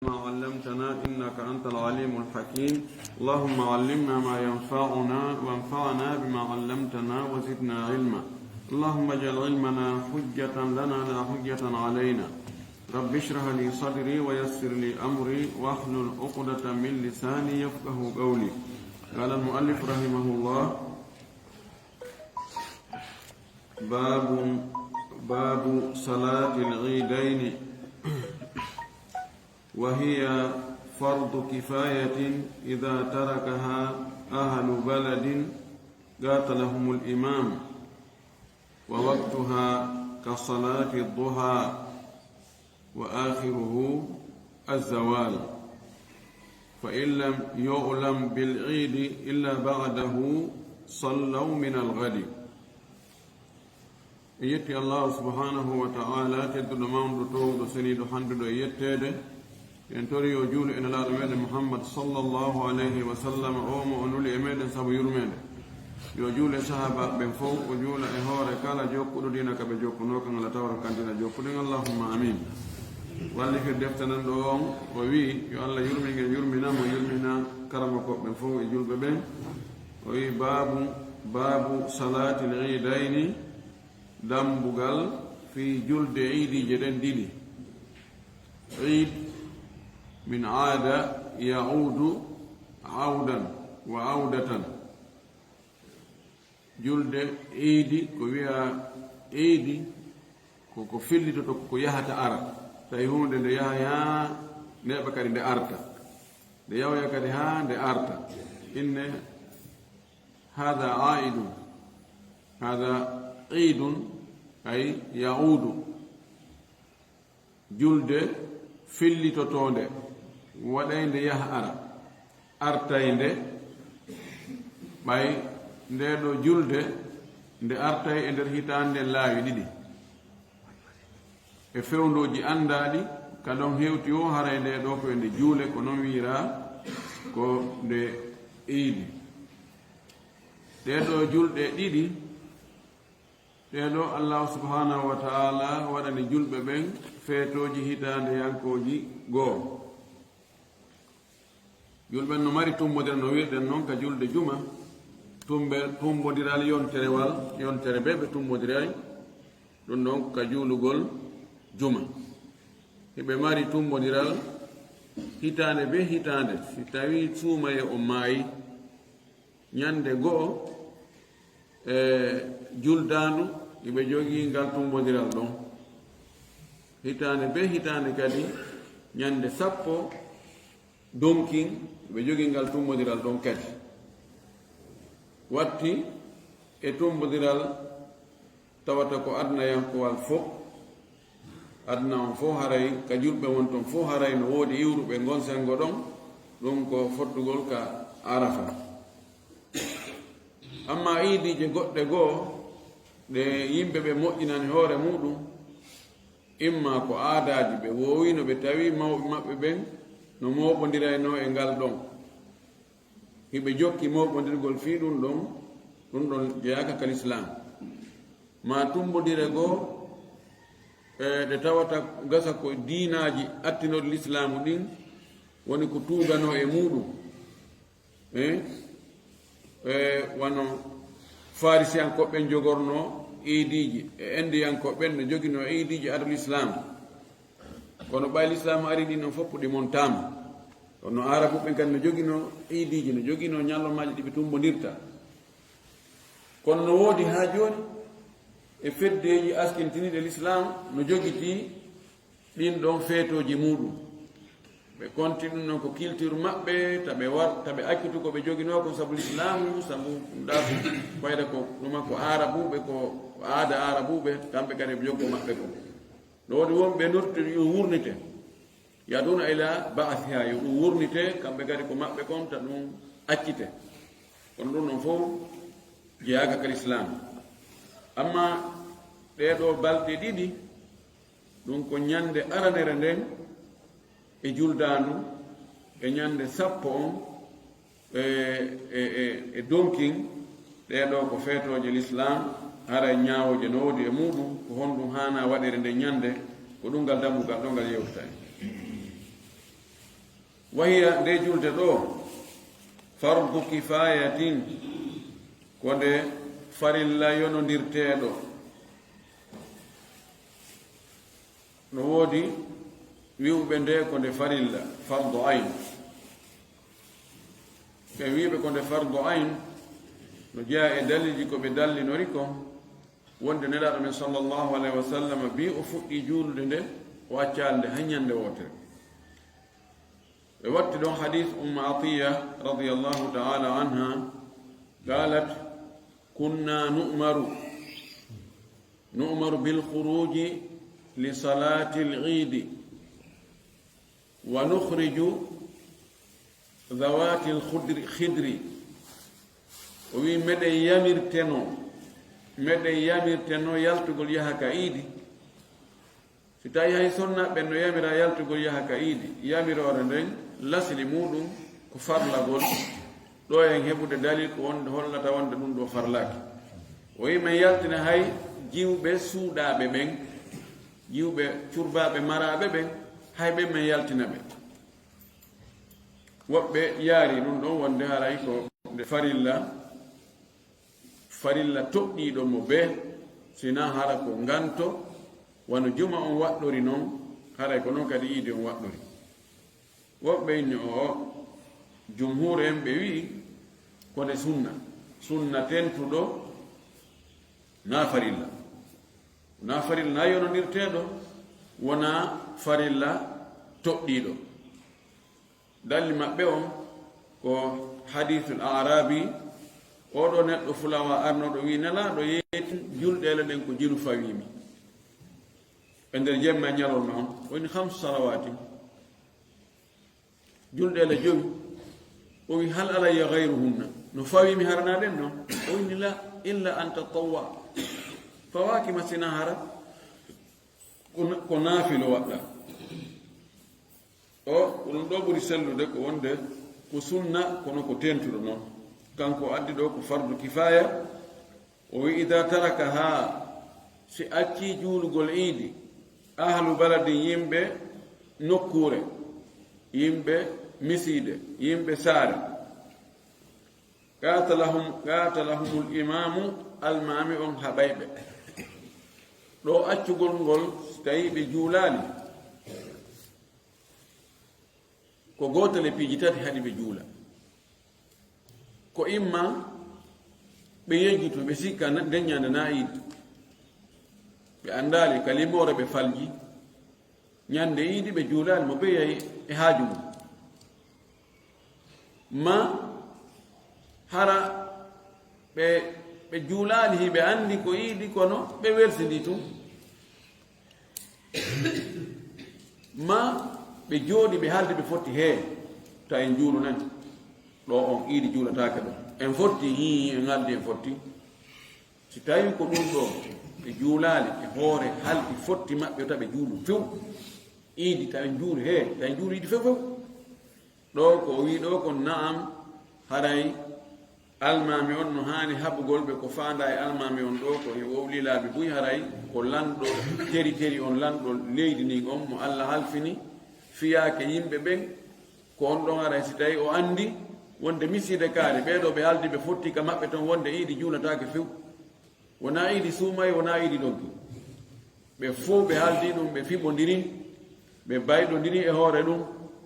ما علمتنا إنك أنت العليم الحكيم. اللهم علمنا ما ينفعنا وانفعنا بما علمتنا وزدنا علما. اللهم اجعل علمنا حجة لنا لا حجة علينا. رب اشرح لي صدري ويسر لي أمري واحلل عقدة من لساني يفقه قولي. قال المؤلف رحمه الله: باب صلاة العيدين، وهي فرض كفاية إذا تركها أهل بلد قاتلهم الإمام، ووقتها كصلاة الضحى وآخره الزوال، فإن لم يعلم بالعيد إلا بعده صلوا من الغد. يتي الله سبحانه وتعالى تدل مامدو تو سنيدو حندو يتede en tori yo juulu ene laaɗo meɗen Muhammad sallallahu alayhi wa sallam omo o nuli e meɗen sabu yurmede yo juule sahaba ɓen fof o juula e hoore kala jokkuɗo dina kaɓe jokkuno kan Allah tawra kantina jokkuɗen allahumma amin. wallifir defte nan ɗo on o wi yo Allah yurmingel yurminamo yurmina karama koɓɓen fof e julɓe ɓen. o wi babu salati l idayni, dambugal fi julde iidije ɗen ɗiɗi. Eid min aada yaudu audan wa audatan. julde iidi ko wiya iidi koko fillitoto ko yahata ara, tawi hunde nde yahaya neɓa kadi nde arta, nde yawya kadi ha nde arta. inne hada aidun, hada iidun ay yaudu, julde fillitotonde waɗaynde yaha ara, artaynde ɓay ndeɗo julde nde artay e nder hitande laawi ɗiɗi e fewndoji andaɗi ka ɗon hewti o haray nde ɗo ko nde juule, ko noon wira ko nde iidi. ɗeɗo julɗe ɗiɗi ɗeɗo Allah subhanahu wa ta'ala waɗani julɓe ɓen feetoji hitande yankoji goo. julɓe no mari tumbodira no wirɗen noon ka julde juma, tumbodiral yontere ɓe ɓe tumbodiray ɗum ɗon ka juulugol juma. hiɓe mari tumbodiral hitande be hitande, si tawi suumaye o maayi ñande go'o e juldandu iɓe jogii ngal tumbodiral ɗon. hitande be hitande kadi ñande sappo donkin ɓe jogii ngal tumbodiral ɗon kadi. watti e tumbodiral tawata ko adnayankowal fof, adna on fof haray ka julɓe won ton fof haray no woodi iwruɓe gonsengo ɗon, ɗum ko fottugol ka arafa. amma iidije goɗɗe goo ɗe yimɓe ɓe moƴƴinani hoore muɗum, imma ko aadaji ɓe wowino ɓe tawi mawɓe maɓɓe ɓen no moɓodirayno e ngal ɗon, hiɓe jokki moɓodirgol fii ɗum ɗon jeyaka kal islam. ma tumbodire goo ɗe tawata gasa ko diinaji attinoɗe l'islamu ɗin woni ko tuugano e muɗum, wano farisiyankoɓe jogorno iidiji e indiyankoɓen no jogino iidiji adul islam, kono ɓay l'islam ari ɗin non fof ɗi montama. kono arabu ɓen kadi no jogino iidiji, no jogino ñallomaji ɗiɓe tumbodirta. kono no woodi ha joni e feddeji askintiniɗe l'islam no jogiti ɗin ɗon feetoji muɗum. ɓe konti ɗum noon ko culture maɓɓe, taɓe accitu ko ɓe jogino ko sabu l'islamu, sabu ɗa fayda ko ɗuma ko arabuɓe, ko aada arabuɓe, kamɓe kadi ɓe joggo maɓɓe ko. no woodi wonɓe nurti yo wurnite, yaduna ila ba'athiha, yo ɗum wurnite kamɓe kadi ko maɓɓe kon ta ɗum accite. kono ɗum noon fof jeyaka kal islam. amma ɗeɗo balɗe ɗiɗi ɗum ko ñande aranere nden e juldandu e ñande sappo on e donkin, ɗeɗo ko feetoje l'islam haray ñawoje no woodi e muɗum, ko honɗum hana waɗere nde ñande, ko ɗum ngal dammugal ɗo ngal yewtata. wahiya nde julde ɗo fardu kifayatin ko nde farilla yonondirteɗo no woodi wi'uɓe nde ko nde farilla fardu ayn ɓe wiɓe ko nde fardu ayn no jeeya e dalilji ko ɓe dallinori ko wonde nelaɗo men sallllahu alayhi wa sallam bi o fuɗɗi juulude nde o accalde haññande wotere ɓe watti ɗon hadith atiya radiallahu taala anha qalat kunna nu'maru bilkhuruji li salati al-eid wa nukhriju zawati al-khidri o wi meɗen yamirteno yaltugol yaha ka iidi si tawi hay sonnaɓe no yamira yaltugol yaha ka iidi yamirore nden lasli muɗum ko farlagol ɗo en heɓude dalil ko wonde hollata wonde ɗum ɗo farlaki o wi men yaltina hay jiwɓe suuɗaɓe ɓen jiwɓe curbaɓe maraɓe ɓen hay ɓen men yaltina ɓe woɓɓe yaari ɗum ɗon wonde haray ko nde farilla toɓɗiɗo mo be sina hara ko nganto wano juma on waɗɗori noon haray ko noon kadi iidi on waɗɗori woɓɓe inni o jumhur en ɓe wi kode sunna tentuɗo na farilla na yonondirteɗo wona farilla toɓɗiɗo dalli maɓɓe on ko hadithul arabi oɗo neɗɗo fulawa arnoɗo wi nelaɗo yeeti julɗele ɗen ko jilu fawimi e nder jemma ñalorma on woni 5 salawati julɗele 5 o wi hal alayya gayruhunna no fawimi haranaɗen noon o wini la illa an tatawwa fawaki masina hara ko naafilo waɗɗa o ɗum ɗo ɓuri sellude ko wonde ko sunna kono ko tentuɗo noon kanko addi ɗo ko fardu kifaya o wi ida taraka ha si acci juulugol iidi ahlu baladi yimɓe nokkure yimɓe misiide yimɓe saare qatalahumul imamu almami on haɓayɓe ɗo accugol ngol so tawi ɓe juulani ko gotel e piiji tati haɗi ɓe juula ko imma ɓe yejjito ɓe sikka deññande na iidi ɓe andali kalimore ɓe falji ñande iidi ɓe juulani mo ɓeyay e haaju mum ma hara ɓe juulani hiɓe andi ko iidi kono ɓe wersidi tum ma ɓe jooɗi ɓe haalde ɓe fotti hee ta en juulu nani ɗo on iidi juulatake ɗo en fotti en ngaddi en fotti si tawi ko ɗum ɗo ɓe juulali e hoore halɗi fotti maɓɓe ta ɓe juulu few iidi ta en juulu hee ta en juulu iidi few ɗo ko o wi ɗo ko naam haray almami on no hani haɓugol ɓe ko fanda e almami on ɗo ko wowlilaɓe buy haray ko lanɗo teri on lanɗo leydi ni on mo Allah halfini fiyake yimɓe ɓen ko on ɗon haray si tawi o andi wonde miside kaari ɓeɗo ɓe haldi ɓe fotti ka maɓɓe ton wonde iidi juulatake few wona iidi suumayi wona iidi ɗoggi ɓe fof ɓe haaldi ɗum ɓe fiɓodiri ɓe bayɗodiri e hoore ɗum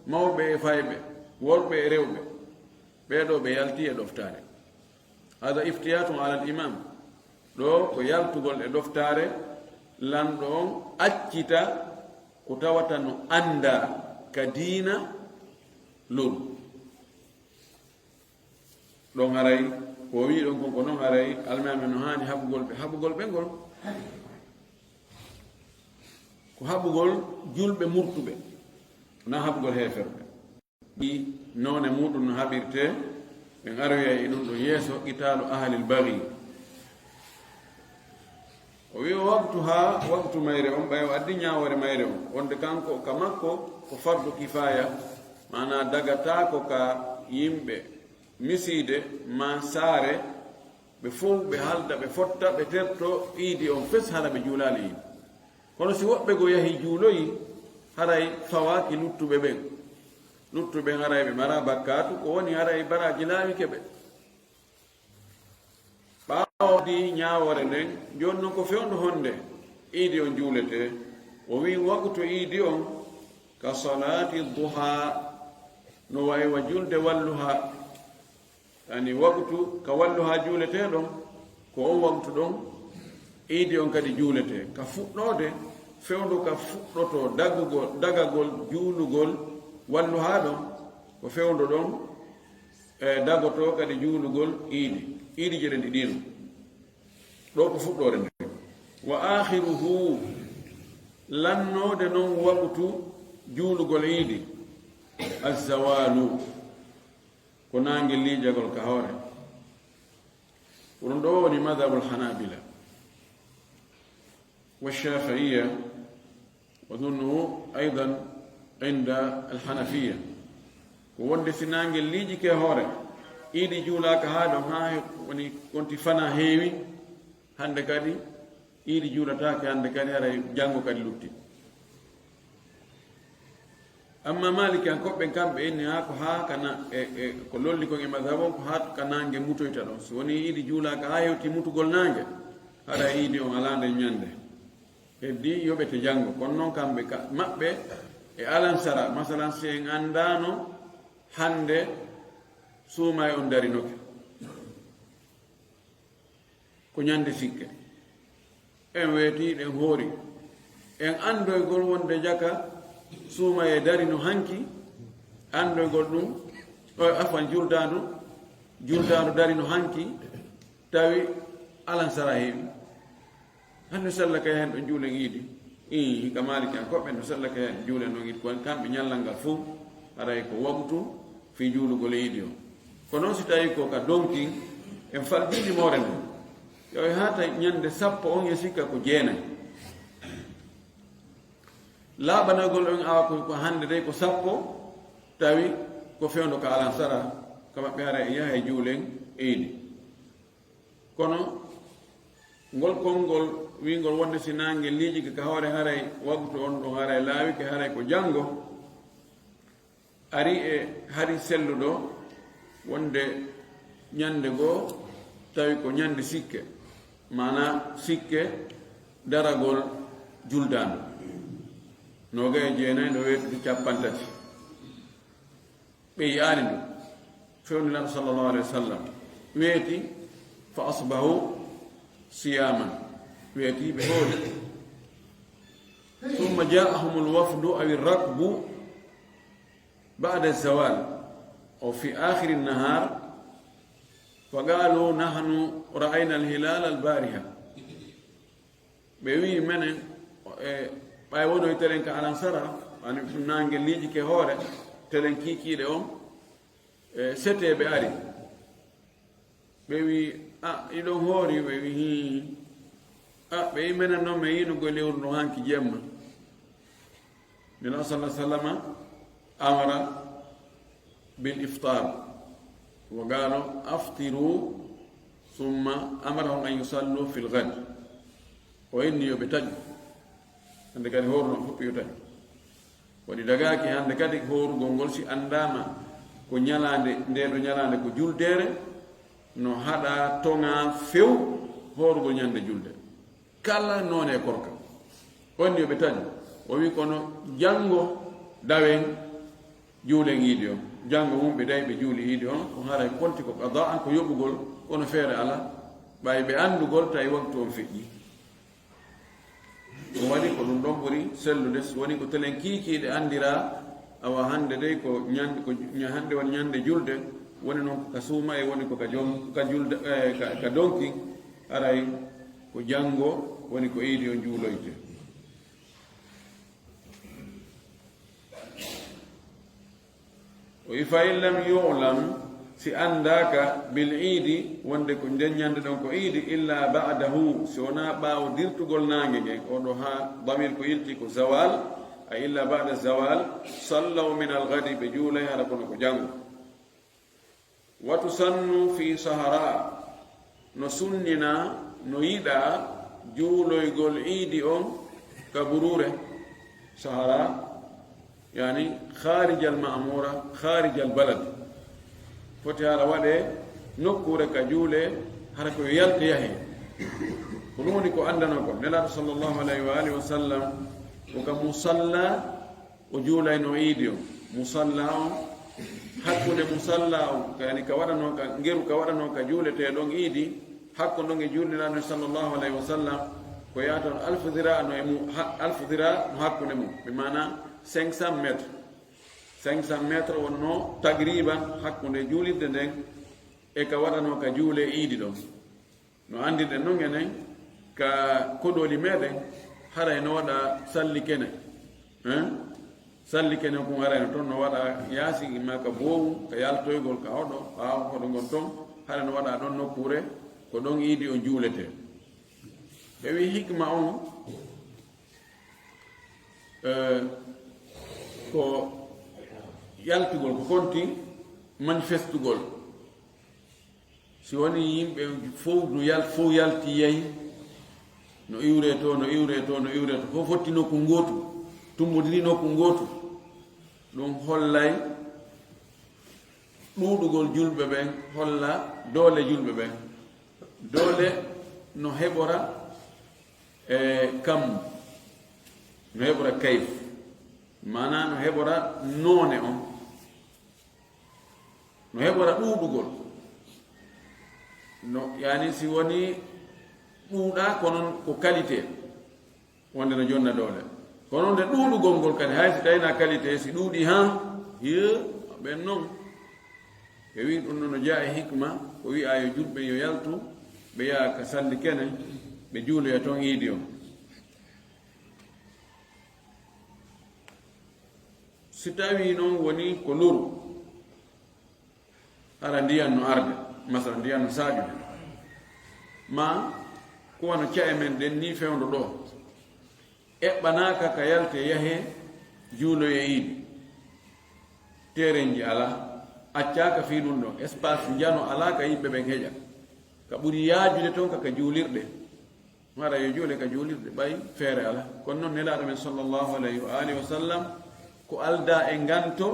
mawɓe e fayɓe worɓe e rewɓe ɓeɗo ɓe yalti e ɗoftare hada iftiyatun ala al imam ɗo ko yaltugol e ɗoftare lanɗo on accita ko tawata no anda ka diina lolu ɗon haray ko wi ɗon kon ko noon haray almami no hani haɓugol ɓe ngol ko haɓugol julɓe murtuɓe na haɓugol heferɓe ɗi none muɗum no haɓirte ɓen aroya e ɗum ɗo yeeso qitalu ahlil baghi o wi o waktu mayre on ɓay o addi ñawore mayre on wonde kanko ka makko ko fardu kifaya mana dagatako ka yimɓe misiide ma saare ɓe fof ɓe halda ɓe fotta ɓe terto iidi on fes hara ɓe juulali iidi kono si woɓɓe go yahi juuloyi haray fawaki luttuɓe ɓen luttuɓe haray ɓe mara bakkatu ko woni haray baraji laawi keɓe ɓaawdi ñawore nden joni noon ko fewndo honde iidi on juulete o wi waktu iidi on ka salati duha no wayi wa julde walluha yani waktu ka walluha juulete ɗon ko on waktu ɗon iidi on kadi juulete ka fuɗɗode fewndo ka fuɗɗoto dagagol juulugol walluha ɗon ko fewndo ɗon dagoto kadi juulugol iidi je ɗen ɗiɗino ɗo ko fuɗɗode nde wa akhiruhu lannode noon waktu juulugol iidi azzawalu ko nangue liijagol ka hoore ɗum ɗo woni madhabu lhanabila والشافعية وظنه أيضا عند الحنفية ووند سنانج الليجي كهورة إيدي جولاك هذا ها وني كنت فنا هيوي هندكادي إيدي جولاتاك هندكادي هذا جانغو كادي لوتي أما مالك أن كوب كان بإني هاكو ها كنا كلول لكم مذهبهم هات كنانج موتو يتلون سوني إيدي جولاك هايو تيموتو قلنانج هذا إيدي ومالان ينده heddi yoɓete janngo kono noon kamɓe maɓɓe e alansara masalan si en anndano hande suuma e on darinoke ko ñande sikke en weetiɗen hoori en andoygol wonde jaka suuma e darino hanki andoygol ɗum afan juldandu darino hanki tawi alansara heewi hande sallaka hen ɗo juulen iidi hika maliki an koɓɓe no sallaka hen juulen ɗon iidi kon kamɓe ñallal ngal fof aray ko waktu fi juulugol iidi o ko noon si tawi ko ka donkin en faljiɗi moore nde yo hata ñande sappo on e sikka ko jeenayi laaɓanogol on awa ko hande dey ko sappo tawi ko fewndo ko alansara ko maɓɓe ara e yaha e juulen iidi kono ngol konngol wingol wonde si nangue liiji ka hoore haray waktu on ɗo haray laawi ke haray ko janngo ari e hari selluɗo wonde ñande goo tawi ko ñande sikke mana sikke daragol juldandu noga e jeenayi no weetude capantati ɓe yiyaani ɗum fewnilano sallllahu alayhi wa sallam weeti fa asbahu siyaman ويأتي بهول ثم جاءهم الوفد أو الركب بعد الزوال أو في آخر النهار فقالوا نحن رأينا الهلال البارحة بيوي من بايونو يتلنك على انصرا أنا نانجل ليجي كهورة تلنكي كي لهم ستة بأري بيوي يدون هوري بيوي ɓe mena noon mi yiinugo lewru no hanki jemma nila sallah sallama amara bil iftar wa gaalo aftiru summa amarahum an yusallu fi lgad o inni yoɓe taƴu hande kadi horuno foppi yo taƴu waɗi dagaki hande kadi horugol ngol si andama ko ñalande ndeɗo ñalande ko juldere no haɗa toŋa few horugol ñande julde kala noon e korka onni yoɓe taƴu o wi kono janngo dawen juulen iidi on janngo wumɓe day ɓe juuli iidi on ko haray konti ko qada an ko yoɓugol kono feere ala ɓay ɓe anndugol tawi waktu on feƴƴi ɗum waɗi ko ɗum ɗon ɓuri sellude woni ko telen kiikiiɗe anndira awa hannde dey ko ñande ko hannde woni ñande julde woni noon ka suuma e woni ko ka donki aray ko janngo woni ko iidi on juuloyte o wi fa in lam yulam si andaka bil iidi wonde ko nden ñande ɗon ko iidi illa ba'dahu si wona ɓaawo dirtugol naange ngen oɗo ha damir ko ilti ko zawal a illa ba'da zawal sallaw min algadi ɓe juulay hara kono ko janngo wa tusannu fi sahara no sunnina no yiɗa juuloygol iidi on ka burure sahara يعني خارج المأمورة خارج البلد foti hara waɗe nokkure ka juule hara ko yalta yahe ko ɗum woni ko andano ko nelaɗo sallllahu alayhi wa alihi wa sallam o ka musalla o juulayno iidi o musalla o hakkude musalla o yani ka waɗano ka ngeru ka waɗano ka juulete ɗon iidi hakko ɗon e juulniraɗo sallllahu alayhi wa sallam ko yahata alfudira no alfudira no hakkude mum ɓe mana 500 métres 500 métres wonno tagriban hakkunde juulirde nden e ka waɗano ka juule iidi ɗon no andirɗen noon enen ka koɗoli meɗen haray no waɗa salli kene salli kene ko harayno toon no waɗa yaasi ma ka boowu ka yaltoygol ka hoɗo ɓaawa hoɗo ngon toon hara no waɗa ɗon nokkure ko ɗon iidi o juulete ɓe wi hikma on ko yaltugol ko konti manifestugol si woni yimɓe fof no fof yalti yeyi no iwre to no iwre to no iwre to fof fotti nokku gootu tumbodiri nokku gootu ɗum hollay ɗuuɗugol julɓe ɓen holla doole julɓe ɓen doole no heɓora kam no heɓora kayf mana no heɓora noone on no heɓora ɗuuɗugol no yani si woni ɗuuɗa konon ko qualité wonde no jonna doole kono nde ɗuuɗugol ngol kadi hay si tawina qualité si ɗuuɗi ha ye ɓen noon ɓe wi ɗum no jaa e hikma ko wi'a yo julɓe yo yaltu ɓe yaha ka salli kene ɓe juuloya toon iidi o si tawi noon woni ko luru hara ndiyan no arde masala ndiyan no saaƴude ma ko wano cae men ɗen ni fewndo ɗo eɓɓanaka ka yalte yahe juuloye iidi terenji ala accaka fi ɗum ɗon espace jano ala ka yimɓe ɓen heƴa ka ɓuri yaajude toon kaka juulirɗe hara yo juule ka juulirɗe ɓay feere ala kono noon nelaɗo men sallllahu alayhi wa alihi wa sallam ko alda e nganto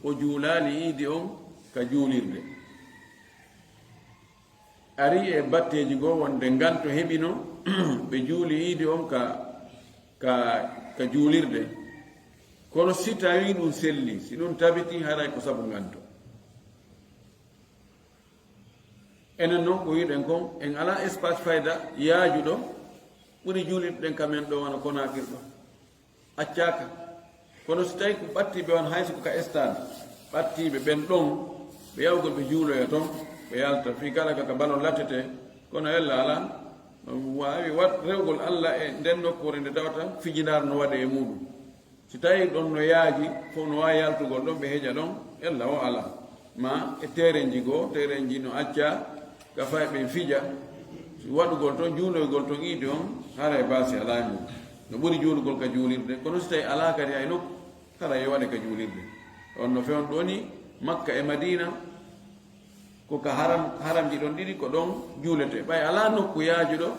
o juulali iidi on ka juulirde ari e batteji goo wonde nganto heɓino ɓe juuli iidi on ka juulirde kono si tawi ɗum selli si ɗum tabiti haray ko sabu nganto enen noon ko wiɗen kon en ala espace fayda yaajuɗo ɓuri juulirɗen kamen ɗo wona konakirɗo accaka kono so tawi ko ɓattiɓe on hayso ko ka stade ɓattiɓe ɓen ɗon ɓe yawgol ɓe juuloya toon ɓe yalta fi kala kaka balon lattete kono ella ala wawi wat rewgol allah e nden nokkure nde tawata fijinare no waɗe e muɗum si tawi ɗon no yaaji fof no wawi yaltugol ɗon ɓe heeƴa ɗon ella o ala ma e terenji goo terenji no acca ka fay ɓe fija waɗugol toon juuloygol toon iidi on hara e baasi ala e mum no ɓuri juulugol ka juulirde kono so tawi ala kadi hay nokku hara e waɗe ka juulirde on no fewn ɗoni makka e madina ko ka haramji ɗon ɗiɗi ko ɗon juulete ɓay ala nokku yaajuɗo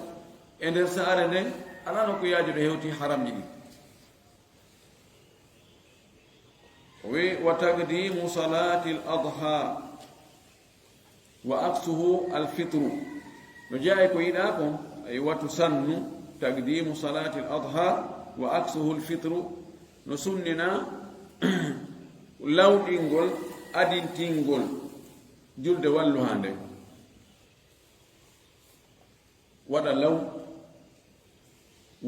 e nder saare nden ala nokku yaajuɗo hewti haramji ɗi wi wa taqdimu salati l adha wa aksuhu alfitru no jaayi ko yiɗa kon ay watu sannu taqdimu salati l adha wa aksuhu alfitru no sunnina lawɗingol adintingol julde wallu ha nde waɗa law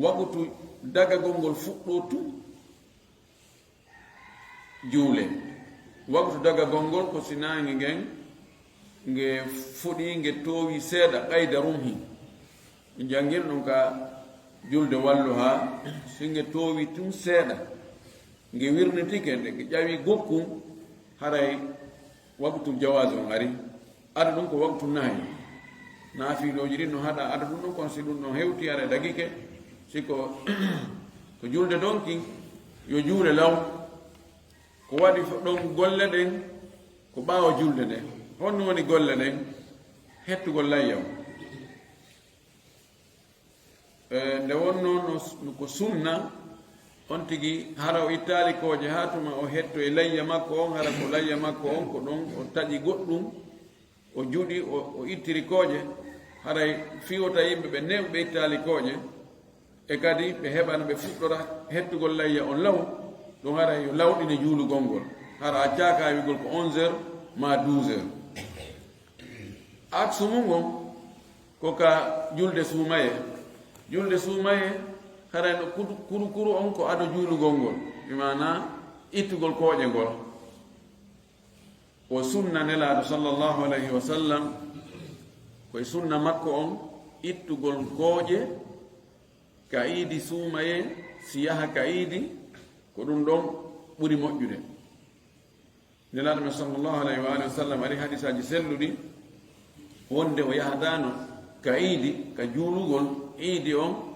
waɓutu dagagol ngol fuɗɗo tu juule waɓutu dagagol ngol ko sinangi ngen nge fuɗi nge towi seeɗa ɓayda rumhi jangir ɗum ka julde wallu ha si nge towi tum seeɗa nge wirnitike nde nge ƴawi gokkum haray waktu jawaz on ari ada ɗum ko waktu nayi naafiloji ɗin no haɗa ada ɗum ɗon kon si ɗum no hewti ara dagike siko ko julde donki yo juule law ko waɗi ɗon golle ɗen ko ɓaawa julde nde honno woni golle ɗen hettugol layyaw nde wonno no ko sunna on tigi hara o ittali koje ha tuma o hetto e layya makko on hara ko layya makko on ko ɗon o taƴi goɗɗum o juuɗi o ittiri koje haray fiwota yimɓe ɓe newɓe ittali koje e kadi ɓe heɓano ɓe fuɗɗora hettugol layya on law ɗum hara yo lawɗine juulugol ngol hara a cakawigol ko 11h ma 12h aksu mum on ko ka julde suumaye harayno kuru on ko ado juulugol ngol bimana ittugol kooƴe ngol o sunna nelaɗo sallllahu alayhi wa sallam koye sunna makko on ittugol kooƴe ka iidi suumaye si yaha ka iidi ko ɗum ɗon ɓuri moƴƴude nelaɗo men sallllahu alayhi wa alihi wa sallam ari hadisaji selluɗi wonde o yahatano ka iidi ka juulugol iidi on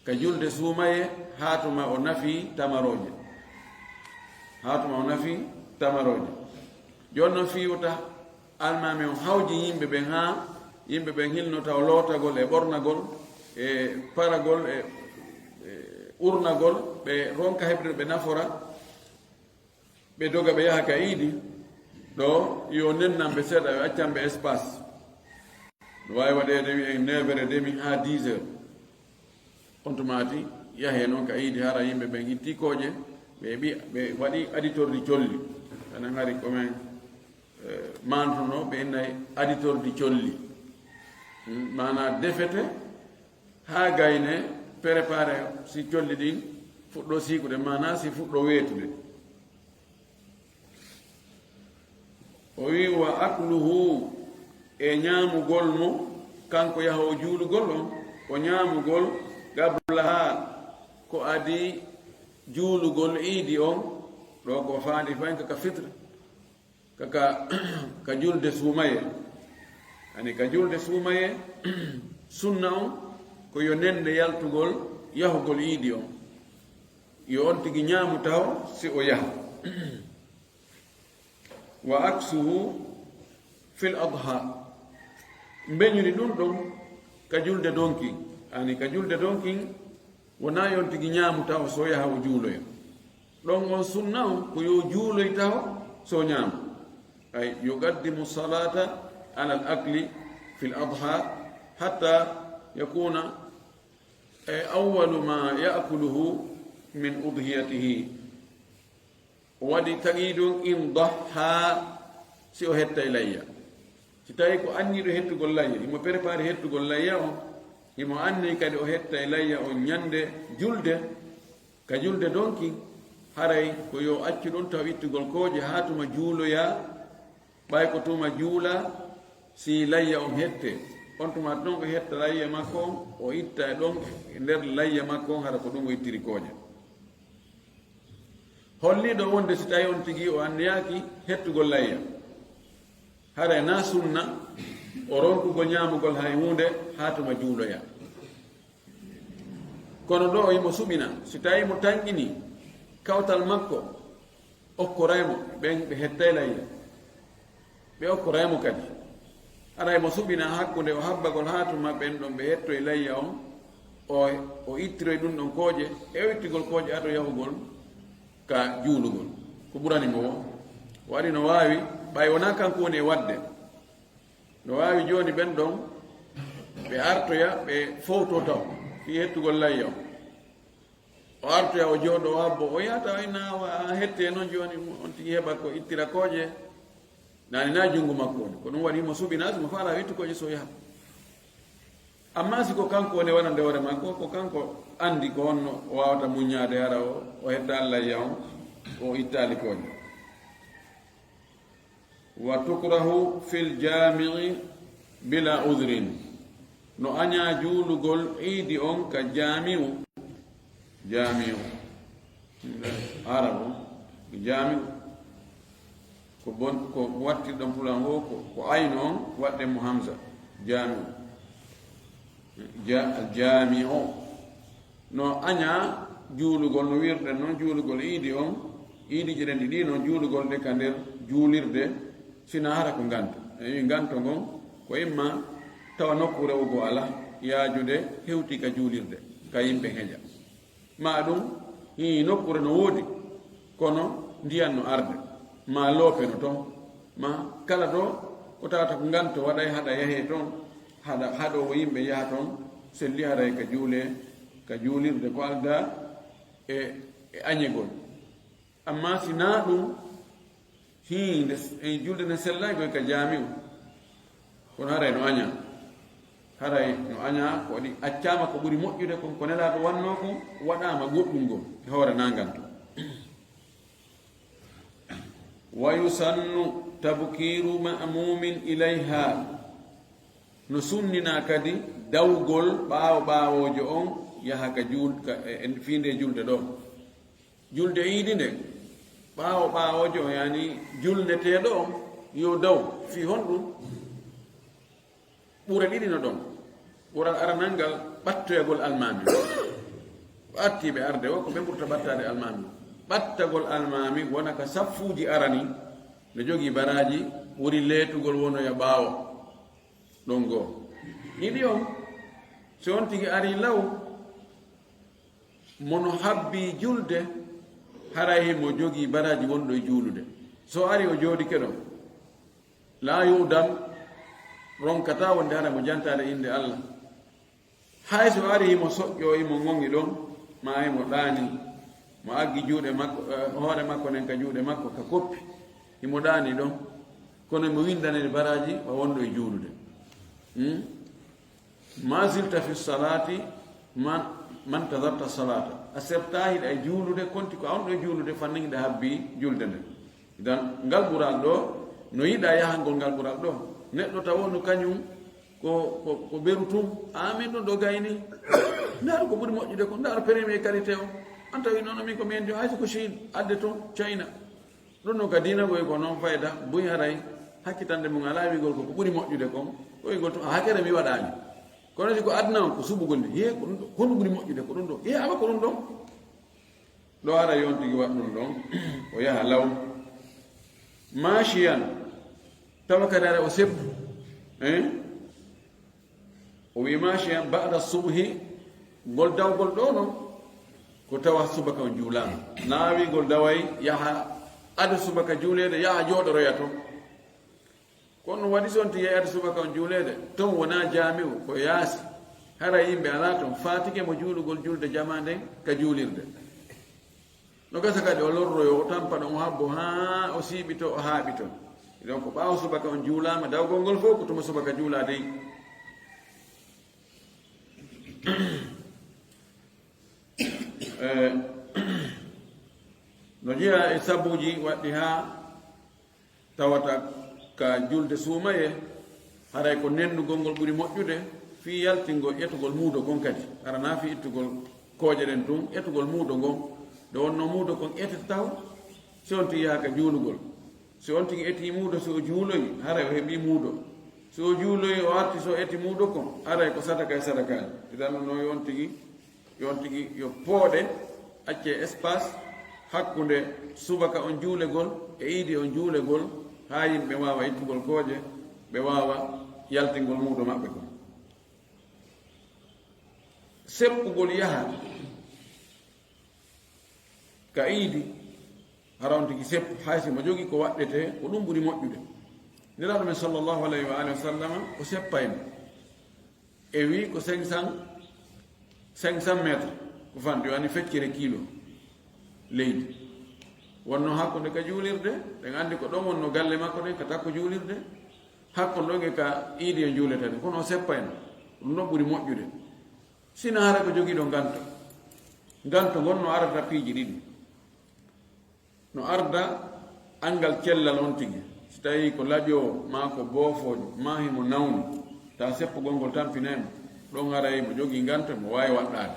ka julde suumaye hatuma o nafi tamaroje joni noon fiwta almami on hawji yimɓe ɓen ha yimɓe ɓen hilnota o lootagol e ɓornagol e paragol e urnagol ɓe ronka heɓde ɓe nafora ɓe doga ɓe yaha ka iidi ɗo yo nennanɓe seeɗa ɓe accanɓe espace ɗo wawi waɗede wi'en 9h30 ha 10h on tumati yahe noon ka iidi hara yimɓe ɓen itti kooƴe ɓe waɗi aditordi colli anan hari komin mantuno ɓe innayi aditordi colli mana defete ha gayne préparé si colli ɗin fuɗɗo siikude mana si fuɗɗo weetude o wi wa akluhu e ñaamugol mo kanko yaha o juulugol on o ñaamugol gabla ha ko adi juulugol iidi on ɗo ko faandi fayin kaka fitre ka julde suumaye ani ka julde suumaye sunna on ko yo nende yaltugol yahugol iidi on yo on tigi ñaamu taw si o yaha wa aksuhu fil adha mbeñuni ɗum ɗon ka julde donki ani ka julde donkin wona yon tigi ñaamu taw so yaha o juuloya ɗon on sunna on ko yo juuloy taw so ñaamu ay yuqaddimu salata ala al akli fi l adha hatta yakuna awalu ma yakuluhu min udhiyatihi o waɗi tagi ɗum in daha si o hetta e layya si tawi ko anniɗo hettugol layya imo préparé hettugol layya o imo anni kadi o hetta e layya o ñande julde ka julde donki haray ko yo accu ɗum taw ittugol kooje ha tuma juuloya ɓay ko tuma juula si layya on hette on tuma ɗon ko hetta layya makko on o itta e ɗon e nder layya makko on hara ko ɗum o ittiri kooje holliɗo wonde si tawi on tigi o anniyaki hettugol layya haray na sunna o ronkugo ñaamugol hay hunde ha tuma juuloya kono ɗo o yimo suɓina si tawi mo tanƴini kawtal makko okkoraymo ɓen ɓe hettay layya ɓe okkoraymo kadi aray mo suɓina hakkude o habbagol ha tuma ɓen ɗon ɓe hettoye layya on o ittiroye ɗum ɗon kooƴe e o ittigol kooƴe aɗo yahugol ka juulugol ko ɓuranimo o waɗi no waawi ɓay wona kanko woni e wadde no waawi jooni ɓen ɗon ɓe artoya ɓe fowto taw fi hettugol layya o artoya o jooɗo o habbo o yahata ina hette noon jooni on tigi heɓa ko ittira kooƴe nani na junngo makko woni ko ɗum waɗi mo suɓina simo faala witti kooƴe so yaha amma si ko kanko woni waɗande hoore makko ko kanko anndi ko honno o wawata muññaade hara o hetta layya on o ittaali kooƴe wa tukrahu fil jamii bila udrin no aña juulugol iidi on ka jamiu arabu jamiu ko wattirɗon fulan ho ko ayno on waɗɗe mo hamsa jamiu no aña juulugol no wirɗen noon juulugol iidi on iidiji ɗen ɗi noon juulugol ɗe ka nder juulirde sina hara ko nganta eyi nganto ngon ko imma tawa nokku rewgo ala yaajude hewti ka juulirde ka yimɓe heƴa ma ɗum hi nokkure no woodi kono ndiyan no arde ma loope no toon ma kala ɗo ko tawata ko nganto waɗay haɗa yahe toon haɗo wo yimɓe yaha toon selli haray ka juulirde ko alda e añegol amma si na ɗum hiinde julde nde sellay koye ka jaami'u kono haray no aña ko waɗi accama ko ɓuri moƴƴude kon ko nelaɗo wanno ko waɗama goɗɗum ngol e hoore nangan to wa yusannu tabkiru ma'mumin ilayha no sunnina kadi dawgol ɓaawojo on yaha ka fiinde julde ɗo julde iidi nde ɓaawojo yani julneteɗo on yo daw fi honɗum ɓura ɗiɗi no ɗon ɓural aranal ngal ɓattoyagol almami ɓattiɓe arde o ko ɓe ɓurta ɓattade almami ɓattagol almami wona ka saffuji arani ne jogii baraji wuri leetugol wonoya ɓaawo ɗon goo ɗiɗi on so on tigi ari law mono habbi julde haray mo jogii baraji wonɗo e juulude so ari o jooɗike ɗon la yudam ronkata wonde hara mo jantade inde Allah hay so ari himo soƴƴo imo gongi ɗon ma himo ɗaani mo aggi juuɗe makko hoore makko nen ka juuɗe makko ka koppi himo ɗaani ɗon kono mo windanede baraji o wonɗo e juulude ma zilta fi salati man tadarta salata a sebtahiɗa e juulude konti ko awon ɗo e juulude fanniɗa habbi julde nde idan ngal ɓural ɗo no yiɗa yahangol ngal ɓural ɗo neɗɗo tawo no kañum ko ɓeru tum amin ɗon ɗo gayni ndaaro ko ɓuri moƴƴude ko ndaaro premier qualité o an tawi noon min ko min jo hayso ko chine adde toon china ɗon noon ka dina ɓoy ko noon fayda buy haray hakkitande mum ala wigol ko ɓuri moƴƴude kon ɓoygol to hakkere mi waɗani kono si ko adna on ko suɓugol nde hiye ko ɗum ɗo honɗum ɓuri moƴƴude ko ɗum ɗo hiye awa ko ɗum ɗon ɗo ara yontigi waɗ ɗum ɗon o yaha law machiyan tawa kadi ara o seppu o wi machiyan bada subhi ngol dawgol ɗo noon ko tawa subaka o juulama naawi ngol daway yaha ada subaka juulede yaha jooɗoroya toon kono waɗi son ti yeyata subaka on juulede toon wona jaami'u ko yaasi hara yimɓe ala toon fatike mo juulugol julde jama nden ka juulirde no gasa kadi o lorroyo o tampa ɗon o habbo ha o siiɓito o haaɓito donc ɓaawo subaka on juulama dawgol ngol fof ko tuma subaka juula dey no jeeya e sabuji waɗɗi ha tawata ka julde suumaye haray ko nennugol ngol ɓuri moƴƴude fi yaltingol ƴetugol muudo kon kadi arana fi ittugol kooƴe ɗen tun ƴetugol muudo ngon nde wonno muudo kon ƴetete taw si on tigi yaha ka juulugol si on tigi eti muudo so o juuloyi haray o heeɓi muudo so o juuloyi o arti so eti muudo kon haray ko sadaka e sadakaji idan no yon tigi yo pooɗe acce espace hakkunde subaka on juulegol e iidi on juulegol ha yimɓe wawa ittugol kooƴe ɓe wawa yaltingol muudo maɓɓe kon seppugol yaha ka iidi haron tigi seppu haysi mo jogii ko waɗɗete ko ɗum ɓuri moƴƴude niraɗo men sallllahu alayhi wa alihi wa sallama o seppayno e wi ko 500 métre ko fanɗi wani feccere kilo leydi wonno hakkunde ka juulirde ɗen anndi ko ɗon wonno galle makko ɗen ka takko juulirde hakkon ɗon e ka iidi e juuletede kono o seppayno ɗum ɗon ɓuri moƴƴude sina hara ko jogiiɗo nganto ngon no arata piiji ɗiɗi no arda angal cellal on tigi so tawi ko laƴo ma ko boofoojo ma himo nawni ta seppugol ngol tampinema ɗon haray mo jogii nganto mo waawi waɗɗaade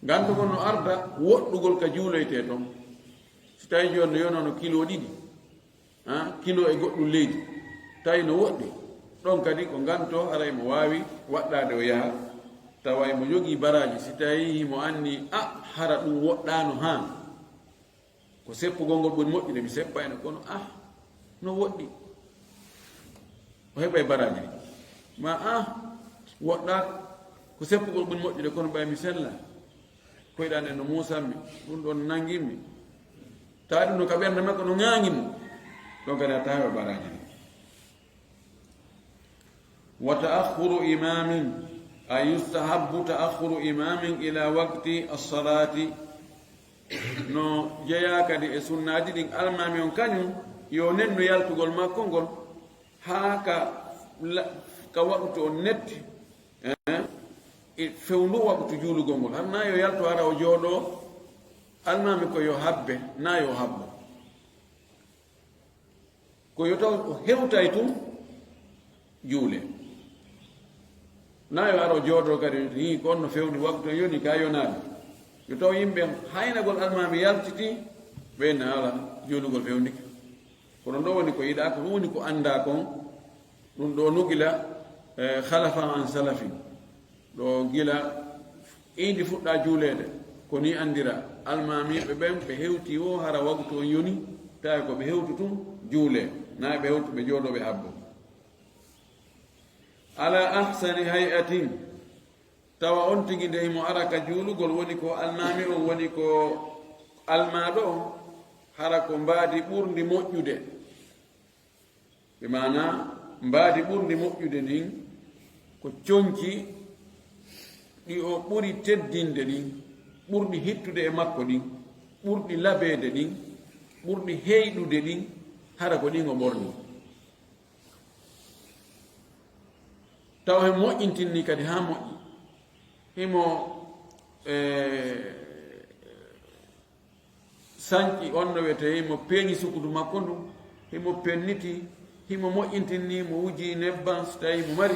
nganto gon no arda woɗɗugol ka juuloytee ɗon so tawi jooni no yonono kilo ɗiɗi kilo e goɗɗum leydi tawi no woɗɗi ɗon kadi ko nganto haray mo waawi waɗɗaade o yaha tawa mo jogii baraji si tawi mo anni hara ɗum woɗɗaano haa ko seppugol ngol ɓuri moƴƴude mi seppayno kono no woɗɗi o heɓa e baraji ɗi ma woɗɗaaka ko seppugol ɓuri moƴƴude kono ɓay mi sella koyɗan en no musanmi ɗum ɗon nanginmi tawa ɗum no ka ɓernde makko no ŋaŋimo ɗon kadi a tawi baraji ɗi wa ta'akhuru imamin ay yustahabbu ta'akhuru imamin ila waqti as-salati no jeeya kadi e sunnaji ɗin almami on kañum yo nen no yaltugol makko ngol haa ka waqtu o netti fewndu waqtu juulugol ngol har na yo yaltu ara o jooɗo almami ko yo habbe na yo habbo ko yo taw o hewtay tum juule na yo ara o jooɗo kadi hi ko on no fewndi waqtu yoni ka yonaade yo taw yimɓe haynagol almami yaltiti ɓeyna ala juulugol fewndike kono ɗo woni ko yiɗa ko ɗum woni ko annda kon ɗum ɗo nugila khalafa an salafin ɗo gila iidi fuɗɗa juuleede ko ni anndira almamiɓe ɓen ɓe hewti o hara wagtu on yoni tawi ko ɓe hewtu tum juule na ɓe hewtu ɓe jooɗoɓe habbo ala ahsani hayatin tawa on tigi nde himo ara ka juulugol woni ko almami on woni ko almaɗo on hara ko mbaadi ɓurndi moƴƴude ɓe mana mbaadi ɓurndi moƴƴude ndin ko coñci ɗi o ɓuri teddinde ɗin ɓurɗi hittude e makko ɗin ɓurɗi labeede ɗin ɓurɗi heyɗude ɗin hara ko ɗin o ɓorni taw he moƴƴintinni kadi ha moƴƴi himo sañƴi on no wiyete himo peeñi sukudu makko ndu himo penniti himo moƴƴintinni mo wuji nebban so tawi mo mari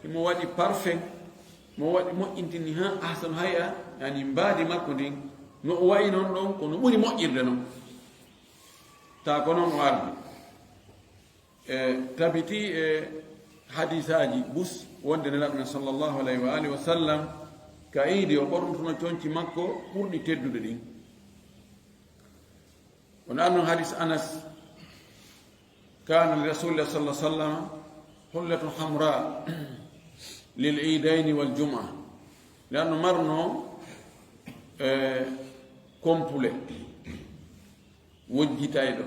himo waɗi parfum mo waɗi moƴƴintinni ha ahsanu haya yani mbaadi makko ndin no o wayi noon ɗon kono ɓuri moƴƴirde noon ta ko noon o ardi tabiti e hadisaji bus wonde nelaɗo sallllahu alayhi wa alihi wa sallam ka iidi o ɓornotono coñci makko ɓurɗi teddude ɗin on arnon hadis anas kana li rasulillah sallah sallam hullatun hamra lil idaini wal juma nde anno marno compule wojjitayɗo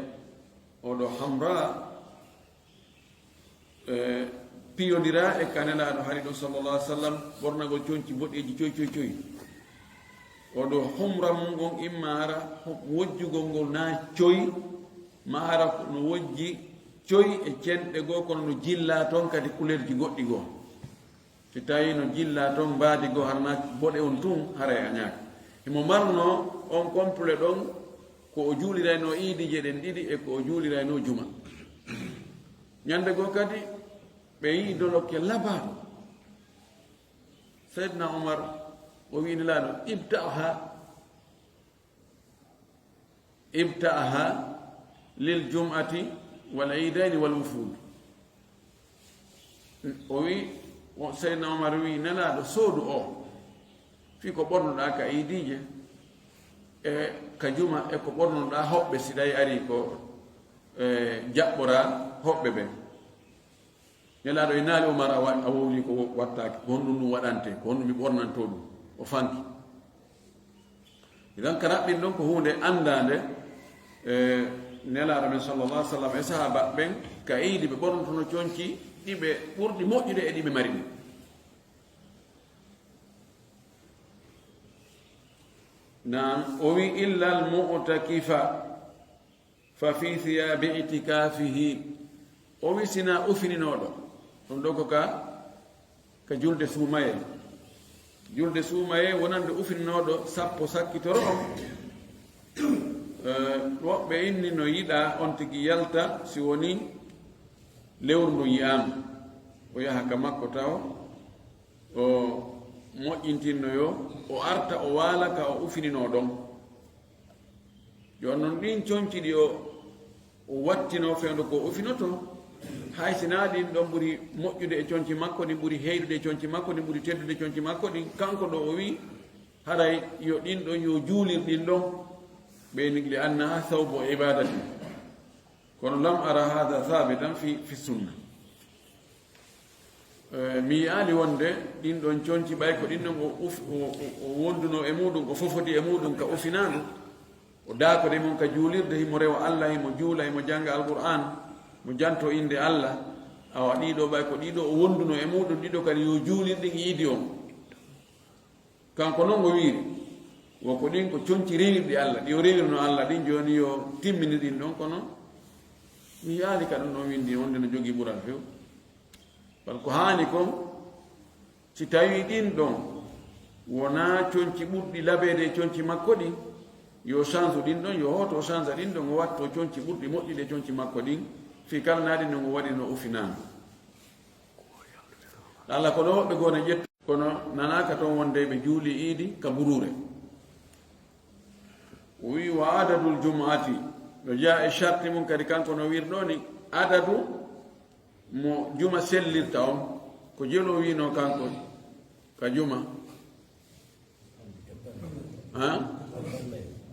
oɗo hamra piyodira e kanelaɗo hari ɗo sallallah alih sallam ɓornagol coñci boɗeji coy oɗo humra mum gon imma ara wojjugol ngol na coy ma ara no wojji coy e cenɗe goo kono no jilla toon kadi kulerji goɗɗi goo so tawi no jilla toon mbaadi goo harna boɗe on tun hara e a ñaaka imo marno on complet ɗon ko o juulirayno iidije ɗen ɗiɗi e ko o juulirayno juma ñande goo kadi ɓe yii dolokke labaɗo seydna omar o wiini laaɗo ibta'aha lil jum'ati wal idaini wal wufud o wi seydna omar wi nelaaɗo soodu o fii ko ɓornoɗa ka iidije e ka juma e ko ɓornoɗa hoɓɓe si ɗayi ari ko jaɓɓora hoɓɓe ɓen nelaaɗo e naali omar a wowli ko wattake ko honɗum ɗum waɗante ko honɗum mi ɓornanto ɗum o fanki idan ka raɓɓin ɗon ko hunde andade nelaaɗo men sallallah alih sallam e sahaba ɓen ka iidi ɓe ɓornotono coñci ɗiɓe ɓurɗi moƴƴude e ɗiɓe mari ɗi nam o wi illa al mu'takifa fa fi thiyabi itikafihi o wi sina ufininoɗo ɗum ɗo ko ka julde suumaye julde suumaye wonande ufininoɗo sappo sakkitoro on woɓɓe inni no yiɗa on tigi yalta si woni lewru ndu yiyama o yaha ka makko taw o moƴƴintinnoyo o arta o waala ka o ufinino ɗon joni noon ɗin coñci ɗi o wattino fewndo ko ufinoto hay sina ɗin ɗon ɓuri moƴƴude e coñci makko ɗin ɓuri heyɗude e coñci makko ɗin ɓuri teddude e coñci makko ɗin kanko ɗo o wi haray yo ɗin ɗon yo juulir ɗin ɗon ɓeyni li annaha thawbu ibadati kono lam ara hada thabitan fi sunna mi yaali wonde ɗin ɗon conci ɓay ko ɗin ɗon o wonduno e muɗum o fofoti e muɗum ka ufinaɗu o daakode mum ka juulirde himo rewa allah himo juula himo janga alqur'an mo janto inde allah awa ɗiɗo ɓay ko ɗiɗo o wonduno e muɗum ɗiɗo kadi yo juulirɗin yiidi on kanko noon o wiiri woko ɗin ko conci rewirɗi allah ɗi o rewirno allah ɗin joni yo timmini ɗin ɗon kono mi yaali ka ɗum ɗon windi wonde no jogii ɓural few par ko haani kon si tawi ɗin ɗon wona conci ɓurɗi labeede e conci makko ɗin yo change ɗin ɗon yo hoto o change ɗin ɗon o watto conci ɓurɗi moƴƴiɗe conci makko ɗin fi kalnaɗi non o waɗi no ufinama allah ko ɗo hoɓɓe gone ƴettu kono nanaka toon wonde ɓe juuli iidi ka burure o wi wa adadul jumuati no jaa e charte mum kadi kanko no wirɗo ni adadu mo juma sellirta on ko jelo wino kanko ka juma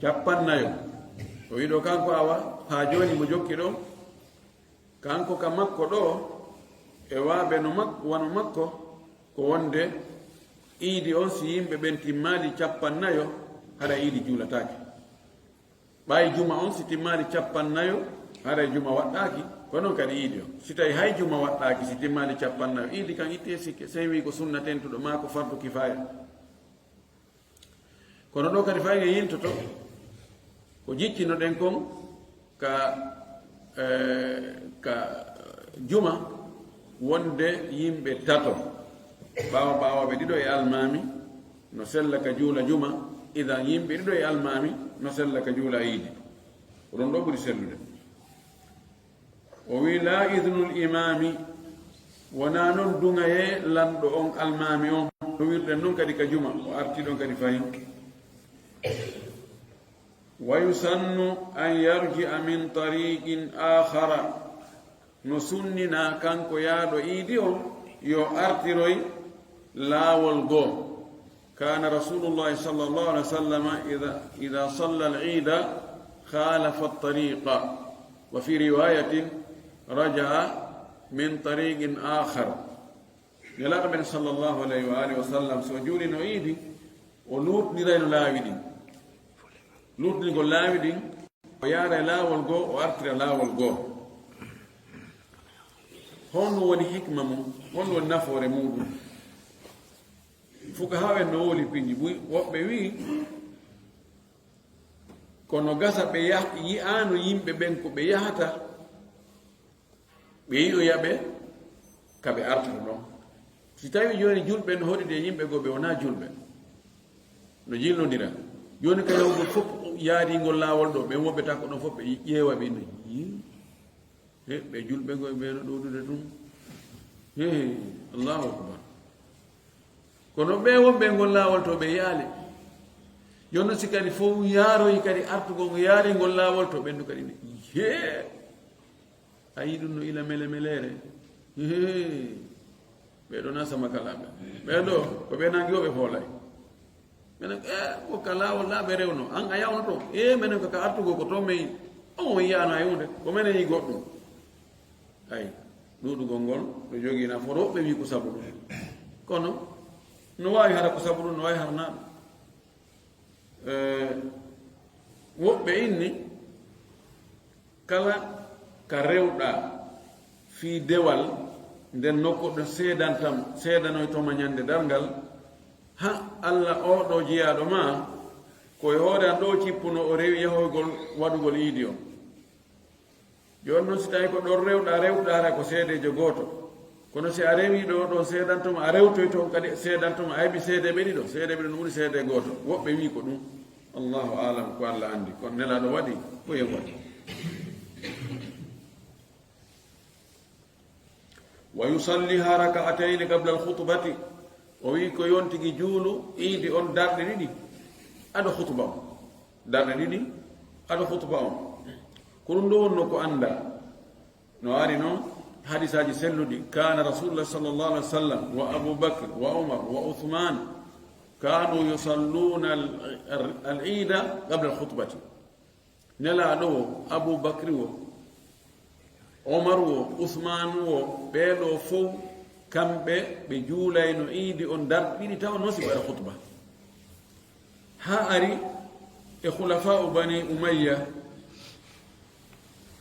cappannayo o wiɗo kanko awa ha joni mo jokki ɗo kanko ka makko ɗo e waaɓe no makko wano makko ko wonde iidi on si yimɓe ɓen timmali cappannayo haɗa iidi juulatake ɓayi juma on si timmali cappannayo haɗa juma waɗɗaki ko noon kadi iidi on si tawi hay juma waɗɗaki si timmali cappannayo iidi kan itte sikke sey wi ko sunna tentuɗo ma ko fardu kifaya kono ɗo kadi fayge yintoto ko jiccino ɗen kon ka juma wonde yimɓe tato ɓawaɓe ɗiɗo e almami no sella ka juula juma ida yimɓe ɗiɗo e almami no sella ka juula iidi oɗon ɗo ɓuri sellude o wi la idnul imami wona noon duŋaye lanɗo on almami on no wirɗen noon kadi ka juma o arti ɗon kadi fayin wa yusannu an yarji'a min tariqin akhara no sunnina kanko yaaɗo iidi o yo artiroy laawol goo kana rasulullahi sallllahu alih wa sallam ida salla al-ida khalafa at-tariqa wa fi riwayatin raja'a min tariqin akhar nelaɗo men sallllahu alayhi wa alihi wa sallam so juulino iidi o luutnirayno laawi ɗin luutnigol laawi ɗin o yaara e laawol goo o artira laawol goo honno woni hikma mum honno woni nafoore muɗum fuka hawen no wooli piñi woɓɓe wi kono gasa ɓe yi'ano yimɓe ɓen ko ɓe yahata ɓe yiɗoyaɓe kaɓe artata ɗon si tawi joni julɓe no hoɗide yimɓe goo ɓe wona julɓe no jilnodira joni ka yawgol fof yaaringol laawol ɗo ɓen woɓɓe ta ko ɗon fof ɓe ƴeewa ɓe no ɓe julɓe goye ɓeeno ɗoɗude ɗum allahu akbar kono ɓe wonɓe ngol laawol to ɓe yaali jonno si kadi fof yaaroyi kadi artugol ngo yaari ngol laawol to ɓendu kadi a yi ɗum no ila mele melere ɓeɗo na sama kalaɓe ɓeɗo ko ɓe nangiyoɓe foolay minen ko ka laawol laaɓe rewno an a yawno to minen ko ka artugo ko to meyi on yiyano hay hunde ko minen yi goɗɗum ay ɗuɗugol ngol ɗo jogii nafoore woɓɓe wi ko sabu ɗum kono no waawi hara ko sabu ɗum no waawi harna ɗum woɓɓe inni kala ka rewɗa fii dewal nden nokkuɗo seedanoy toma ñande darngal ha allah oɗo jeyaɗo ma koye hoore an ɗo cippuno o rewi yahoygol waɗugol iidi o joni noon si tawi ko ɗon rewɗara ko seedejo gooto kono si a rewi ɗo seedantoma a rewtoy toon kadi seedantoma a heɓi seede ɓe ɗiɗo seede ɓe ɗo no ɓuri seede gooto woɓɓe wi ko ɗum allahu alam ko allah andi kono nelaɗo waɗi koye waɗi wa yusalliha raka'atayni qabla al-khutbati o wi ko yontigi juulu iidi on darɗe ɗiɗi aɗa khutba on darɗe ɗiɗi aɗa khutba on ko ɗum ɗo wonno ko anda no ari noon hadisaji selluɗi kana rasulullah sallllahu alih wa sallam wa aboubacre wa omar wa uthman kanu yusalluna al-ida qabla al-khutbati nelaɗo o aboubacre o omar o uthman o ɓeeɗo fof kamɓe ɓe juulayno iidi on darɗiɗi taw noon si waɗa khutba ha ari e khulafa'u bani umayya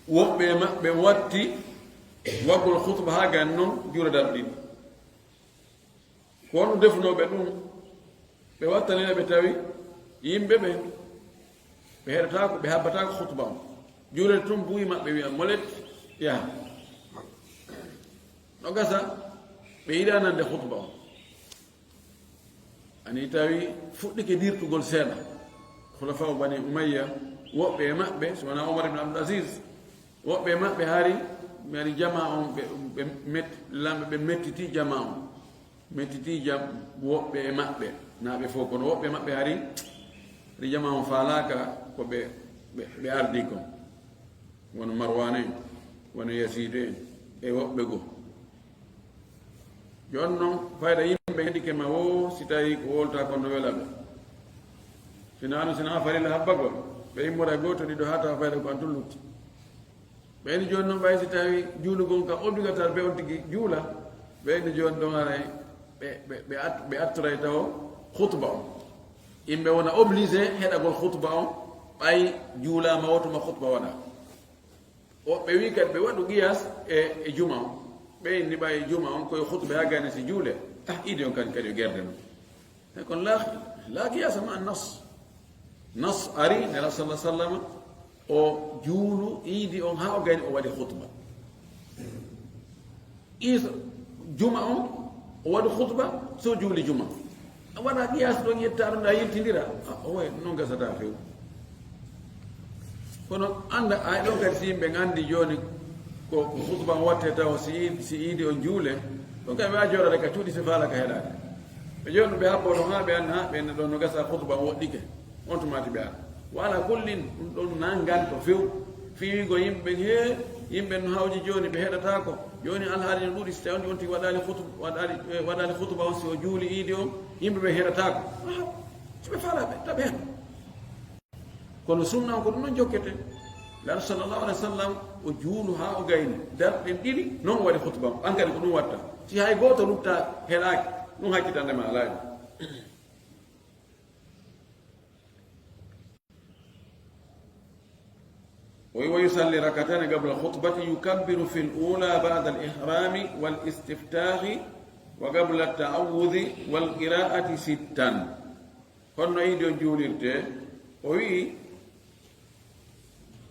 woɓɓe maɓɓe watti waggol khutba ha gan noon juula darɗiɗi ko wonu defunoɓe ɗum ɓe wattanina ɓe tawi yimɓe ɓe ɓe heɗata ko ɓe habbatako khutba on juulede tun buuyi maɓɓe wiya molet yaha no gasa ɓe yiɗa nande khutba on ani tawi fuɗɗike dirtugol seeɗa khulafa bani umayya woɓɓe e maɓɓe so wona omar ibn abdul asis woɓɓe e maɓɓe hari mari jama on lamɓe ɓe mettiti jama on mettiti jam woɓɓe e maɓɓe naɓe fof kono woɓɓe e maɓɓe hari ri jama on falaka ko ɓe ardi kon wono marwane en wono yaside en e woɓɓe goo jon noon fayda yimɓe heɗike ma wo si tawi ko wolta kono wela ɓe sina farilla habbagol ɓe immora goto ɗiɗo ha tawa fayda ko an tullutti ɓeyni joni noon ɓay si tawi juulugol ka obligatoire ɓe on tigui juula ɓeyni joni ɗon aray ɓe attoray taw khutba on yimɓe wona obligé heɗagol khutba on ɓay juulama wotuma khutba waɗa ɓe wi kadi ɓe waɗu qiyas e juma on ɓeyni ɓay juma on koye khutba ha gane si juule idi on kadi o guerde noon e kono la qiyasa ma nas ari nela sallah sallam o juulu iidi on ha o gani o waɗi khutba isa juma on o waɗi khutba so juuli juma waɗa qiyas ɗon yetta ɗum ɗa yiltidira owaye noon gasata few kono anda ay ɗon kadi si yimɓe gandi joni ko khutba on watte taw si iidi on juule ɗon kadi ɓe a joɗade ka cuuɗi si faala ka heɗade ɓe joni ɗum ɓe habbo ɗon ha ɓe anna ha ɓenne ɗon no gasa khutba on woɗɗike on tumati ɓe ara wala kullin ɗum ɗon nangan to few fiwigo yimɓe he yimɓe no hawji joni ɓe heɗata ko joni alhaali no ɗuuɗi so tawi on tigi waɗali khutba on si o juuli iidi on yimɓe ɓe heɗata ko soɓe faala ɓe taɓe hen kono sunna ko ɗum noon jokkete lar sallllahu alih wa sallam o juulu ha o gayni darɗen ɗiɗi noon o waɗi khutba on an kadi ko ɗum watta si hay goto lutta heɗaki ɗum hakkitandema alaaɗi ويصلي ركعتين قبل الخطبة يكبر في الأولى بعد الإحرام والاستفتاح وقبل التعوذ والقراءة 6 هون يدو جوليرته وي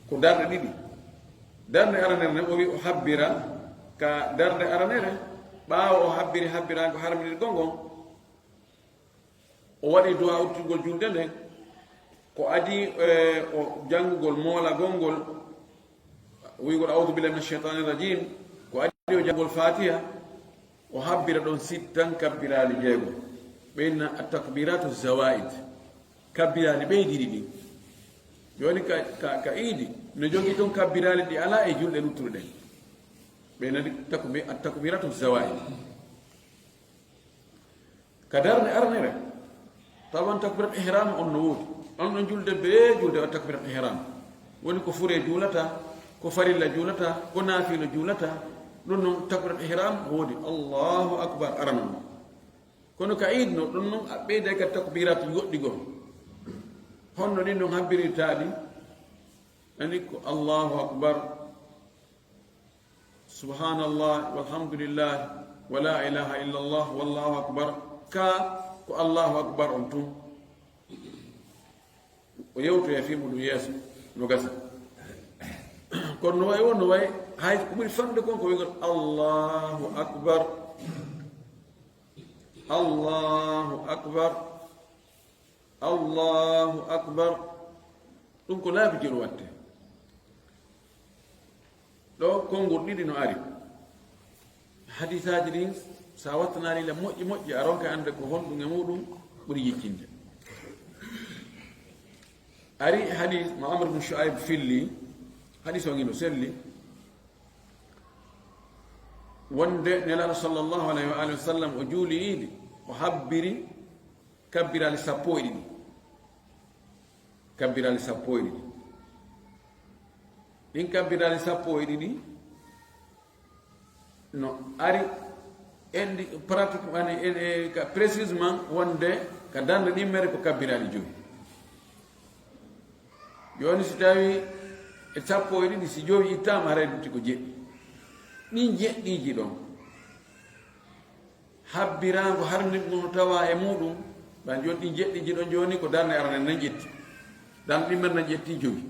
ko darde ɗiɗi darde aranere ne o wi o habbira ka darde aranere ɓaawo o habbirago harminiɗe gongon o waɗi duwa uttugol julde nden ko adi o janngugol moola gongol wiigol awdu billahi min alcheitani irrajim ko adi o janngugol fatiha o habbira ɗon 6 kabbiraali 6 ɓeyna atakbiratu zawaid kabbiraali ɓeydiɗi ɗi joni ka iidi no jogii toon kabbiraali ɗi ala e julɗe luttuɗe ɗen ɓeynadi atakbiratu zawaid ka darde arnere tawan takbirat ihram on no woodi on ɗon julde bee julde o takbirat ihram woni ko fure juulata ko farilla juulata ko naafilo juulata ɗum noon takbirat ihram woodi allahu akbar aranon kono ka iid no ɗum noon a ɓeyde kadi takbirat goɗɗi goo honno ɗin ɗon habbirirtaɗi ani ko allahu akbar subhanallah walhamdulillah wa la ilaha illa allah wallahu akbar ka ko allahu akbar on tun o yewtoya fimo ɗum yeeso no gasa kono no way won no way hay ko ɓuri famde kon ko wigol allahu akbar allahu akbar allahu akbar ɗum ko laabi jiro watte ɗo konngol ɗiɗi no ari hadisaji ɗin sa wattanarila moƴƴi a ronka ande ko honɗum e muɗum ɓuri yiccinde ari hadis Mamadou ibn Shu'aib filli hadis o ngino selli wonde nelaɗo sallllahu alayhi wa alihi wa sallam o juuli iidi o habbiri kabbirali 12 kabbirali 12 ɗin kabbirali 12 no ari endi pratiquement ka précisément wonde ka dande ɗimmere ko kabbirali joyi joni si tawi e sappo e ɗiɗi si joyi ittama haray ɗutti ko jeɗɗi ɗin jeɗɗiji ɗon habbirago harnirɗum tawa e muɗum ɓan joni ɗin jeɗɗiji ɗon joni ko darde arane nan ƴetti dan ɗimmere nan ƴetti joyi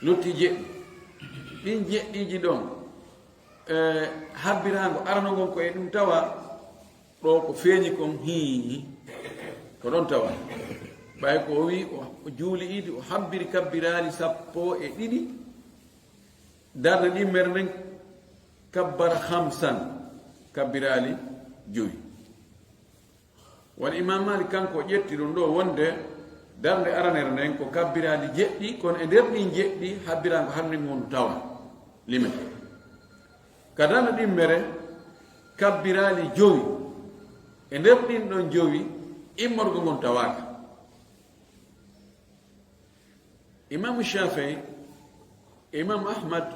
lutti jeɗɗi ɗin jeɗɗiji ɗon habbirago aranogon ko e ɗum tawa ɗo ko feeñi kon hi ko ɗon tawa ɓay ko o wi o juuli idi o habbiri kabbirali sappo e ɗiɗi darde ɗimmere nden kabbara hamsan kabbirali joyi woni imam malik kanko ƴetti ɗum ɗo wonde darde aranere nden ko kabbirali jeɗɗi kono e nder ɗin jeɗɗi habbirago harnimonu tawa limete ka darde ɗimmere kabbirali joyi e nder ɗin ɗon joyi immorgo ngon tawaka imam Shafii imam Ahmad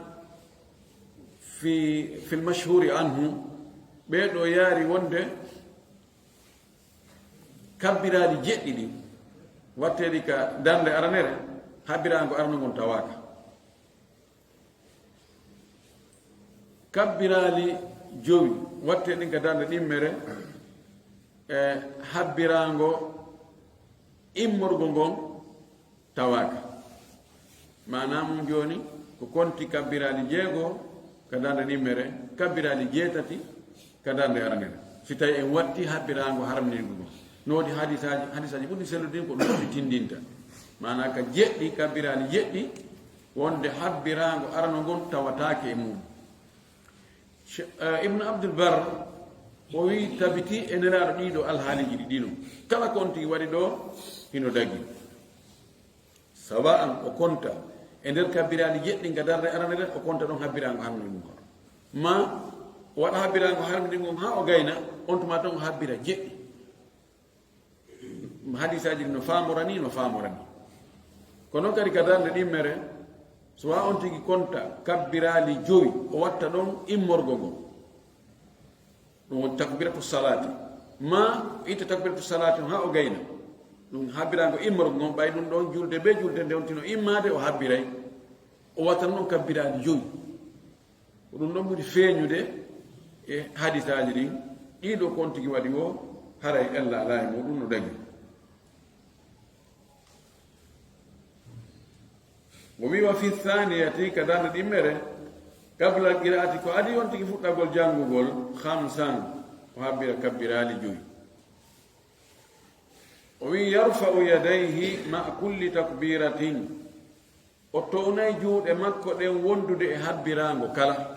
fi al-mashhur anhu ɓeɗo yaari wonde kabbirali jeɗɗi ɗi watteɗi ka darde aranere habbirago aranogon tawaka kabbirali joyi watteɗi ka darde ɗimmere habbirago immorgo ngon tawaka manam joni ko konti kabbirali jeego ka darde ɗimmere kabbirali jeetati ka darde aranere si tawi en watti habbirago harminirgo ngon noodi hadisaji ɓurɗi selludin ko ɗum tindinta mana ka jeɗɗi kabbirali jeɗɗi wonde habbirago arano ngon tawatake e mum ibnu abdul bar o wi tabiti e neraɗo ɗiɗo alhaaliji ɗi ɗino kala konti waɗi ɗo hino dagi sawa an o konta e nder kabbirali jeɗɗi ga darde aranere o konta ɗon habbirago harminirgo ngon ma o waɗa habbirago harminirgo ngon ha o gayna on tuma tan o habbira jeɗɗi hadisaji no famorani kono kadi ka darde ɗimmere so wa on tigi konta kabbirali joyi o watta ɗon immorgo ngon ɗum woni takbiratu salati ma itta takbiratu salati ha o gayna ɗum habbirago immorgo ngon ɓay ɗum ɗon julde be julde nde on tino immade o habbiray o watta ɗon kabbirali joyi ko ɗum ɗon ɓuri feeñude e hadisaji ɗin ɗiɗo kon tigi waɗi o haray ella ala e muɗum no dagi o wiwa fi thaniyati ka darde ɗimmere qabla qira'ati ko adi on tigi fuɗɗagol janngugol hamsan o habbira kabbirali joyi o wi yarfa'u yadayhi ma kulli takbiratin o townay juuɗe makko ɗen wondude e habbirago kala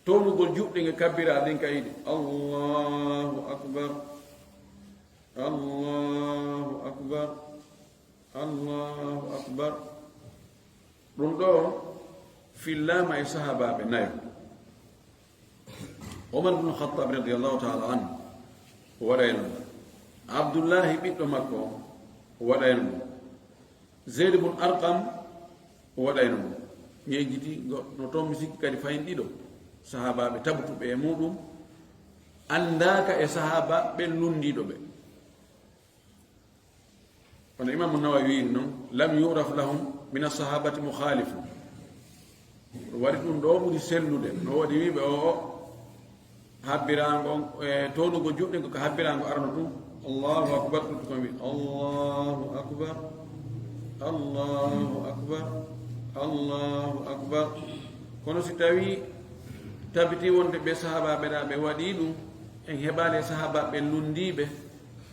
townugol juɗɗe nge kabbira ɗin ka yiɗi allahu akbar allahu akbar allahu akbar ɗum ɗo fillama e sahabaɓe nayo omar bnu khattab radiallahu taala anhu o waɗayno abdoullahi ɓiɗɗo makko o waɗayno zeyd bun arqam o waɗayno ñejjiti no toon mi sikki kadi fayin ɗiɗo sahabaɓe tabutuɓe e muɗum andaka e sahaba ɓe lundiɗo ɓe kono imamu nawawi wi noon lam yuraf lahum min assahabati mukhalifu waɗi ɗum ɗo ɓuri sellude no waɗi wiɓe o habbirango e tonugo juɗɗe ko habbirango arno ɗum allahu akbar ɗum kon wi allahu akbar allahu akbar allahu akbar kono si tawi tabiti wonde ɓe sahabaɓe ɗa ɓe waɗi ɗum en heɓali e sahabaɓe lundiɓe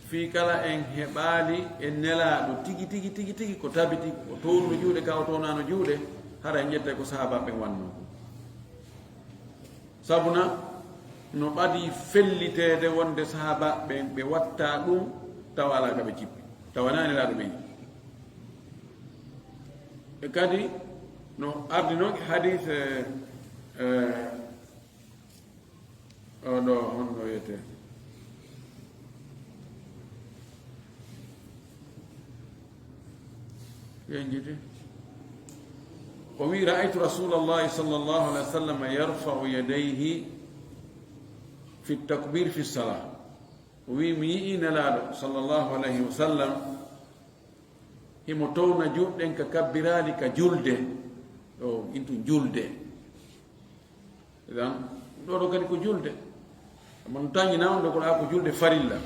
fi kala en heɓali e nelaɗo tigi tigi tigi tigi ko tabiti ko townuno juuɗe ka o townano juuɗe hara en ƴetta ko sahabaɓe wanno sabuna no ɓadi fellitede wonde sahabaɓe ɓe watta ɗum taw ala ka ɓe cippi tawana nelaɗo ɓe yi e kadi no ardi noon hadith oɗo honno wiyete yenjiti وي رأيت رسول الله صلى الله عليه وسلم يرفع يديه في التكبير في الصلاة وي مي نلادو صلى الله عليه وسلم himotowna juɗɗen ka kabbirali ka julde ɗo intu julde idan ɗoɗo kadi ko julde mon tañina on ɗo koɗa ko julde farilla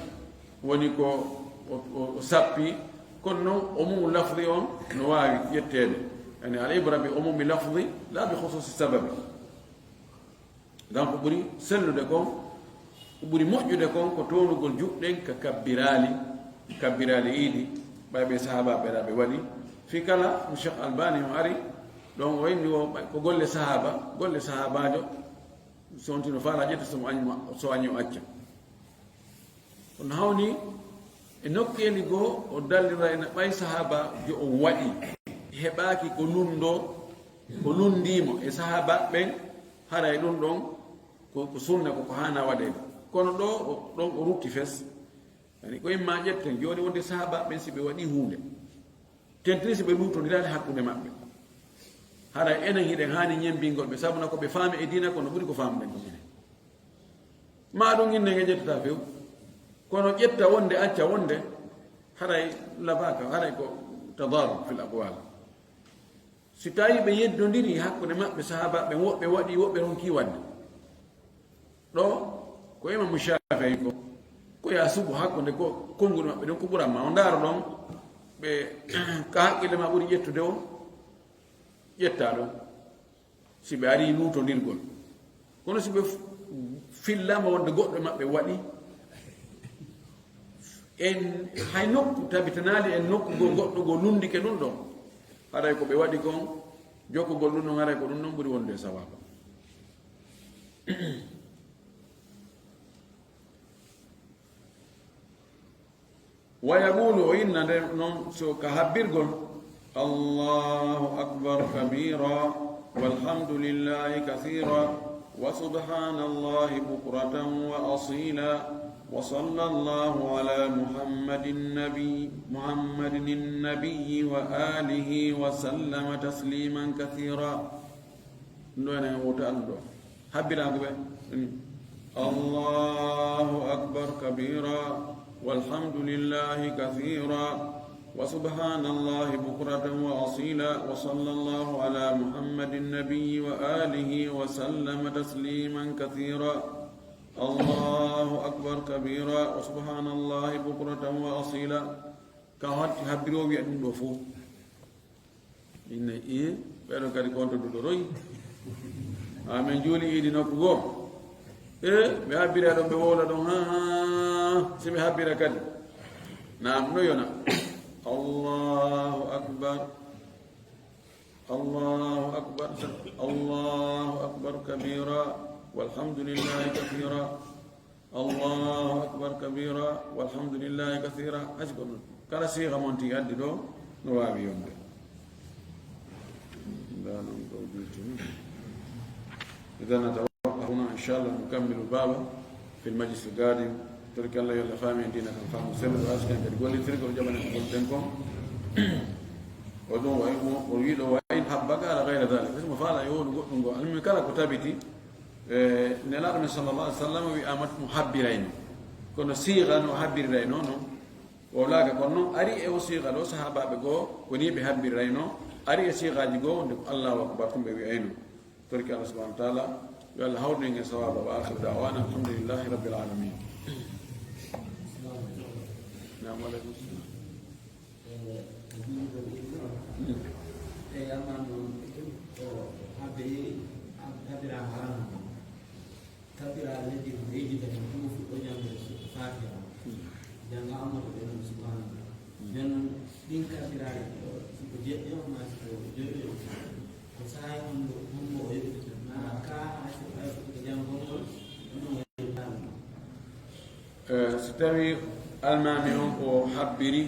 woni ko o sappi kono noon omumu lafdi on no wawi ƴettede yani al ibra bi umumi lafdi la bi khususi sababi idan ko ɓuuri sellude kon ko ɓuuri moƴƴude kon ko townugol juɗɗen ka kabbirali iidi ɓayɓe sahaba ɓeɗaɓe waɗi fi kala cheikh albani o ari ɗon o wayni o ko golle sahabajo sontino faala ƴetta so añi o acca kono hawni e nokkeli goo o dallira ene ɓay sahaba jo o waɗi heɓaki ko nundimo e sahaba ɓen haray ɗum ɗon ko sunna koko hana waɗede kono ɗo ɗon o rutti fes yani ko imma ƴetten joni wonde sahaba ɓen si ɓe waɗi hunde tentiri si ɓe lutodirade hakkude maɓɓe haɗa enen hiɗen hani ñembingol ɓe sabuna ko ɓe faami e dina kono ɓuuri ko famɗen ɗum enen ma ɗum innen e ƴettata few kono ƴetta wonde acca wonde haɗay labaka haɗay ko tadaru fil aqwal si tawi ɓe yeddodiri hakkude maɓɓe sahaba ɓen woɓɓe waɗi woɓɓe ronki wadde ɗo ko imamu Shafi'i ko ya subu hakkude ko konngol maɓɓe ɗon ko ɓuranma o ndaaro ɗon ɓe ka haqqille ma ɓuri ƴettude o ƴetta ɗon si ɓe ari luutodirgol kono si ɓe fillama wonde goɗɗo maɓɓe waɗi en hay nokku tabitanali en nokkugol goɗɗo go lundike ɗum ɗon haɗay ko ɓe waɗi kon jokkugol ɗum ɗon haray ko ɗum ɗon ɓuri wonde sawaba ويقول إن كهبرقل الله أكبر كبيرا والحمد لله كثيرا وسبحان الله بكرة وأصيلا وصلى الله على محمد النبي وآله وسلم تسليما كثيرا الله أكبر كبيرا والحمد لله كثيرا وسبحان الله بكرة وأصيلا وصلى الله على محمد النبي وآله وسلم تسليما كثيرا الله أكبر كبيرا وسبحان الله بكرة وأصيلا كهات هبرو بيأدن بفو إن إيه بيرو كاري كونتو دودوروي آمين جولي إيدي نوكو ɓe habbira ɗon ɓe wola ɗon si ɓe habbira kadi nam no yona allahu akbar allahu akbar allahu akbar kabira walhamdulillahi kathira allahu akbar kabira walhamdulillahi kathira hasi ko noon kala siiha monti addi ɗo no wawi yonde nda noon ɗo juutini idan هنا إن شاء الله نكمل الباب في المجلس القادم ترك الله يلا فاهمين دينا كان فاهم سبب واسكن قد يقول لي ترك الجبل قلتكم ودون ويريد وين حبك على غير ذلك اسمه فعلا يقول المهم كلا كتابتي نلار من صلى الله عليه وسلم ويامت محبرين كنا صيغه محبرين نو ولاك كنا اري او صيغه لو صحابه بغو وني بحبرين اري صيغه جغو الله اكبر كم بيعينو ترك الله سبحانه وتعالى قال هورني صواب واخر دعوانا الحمد لله رب العالمين. نعم عليكم السلام. ستوي المامي او حبري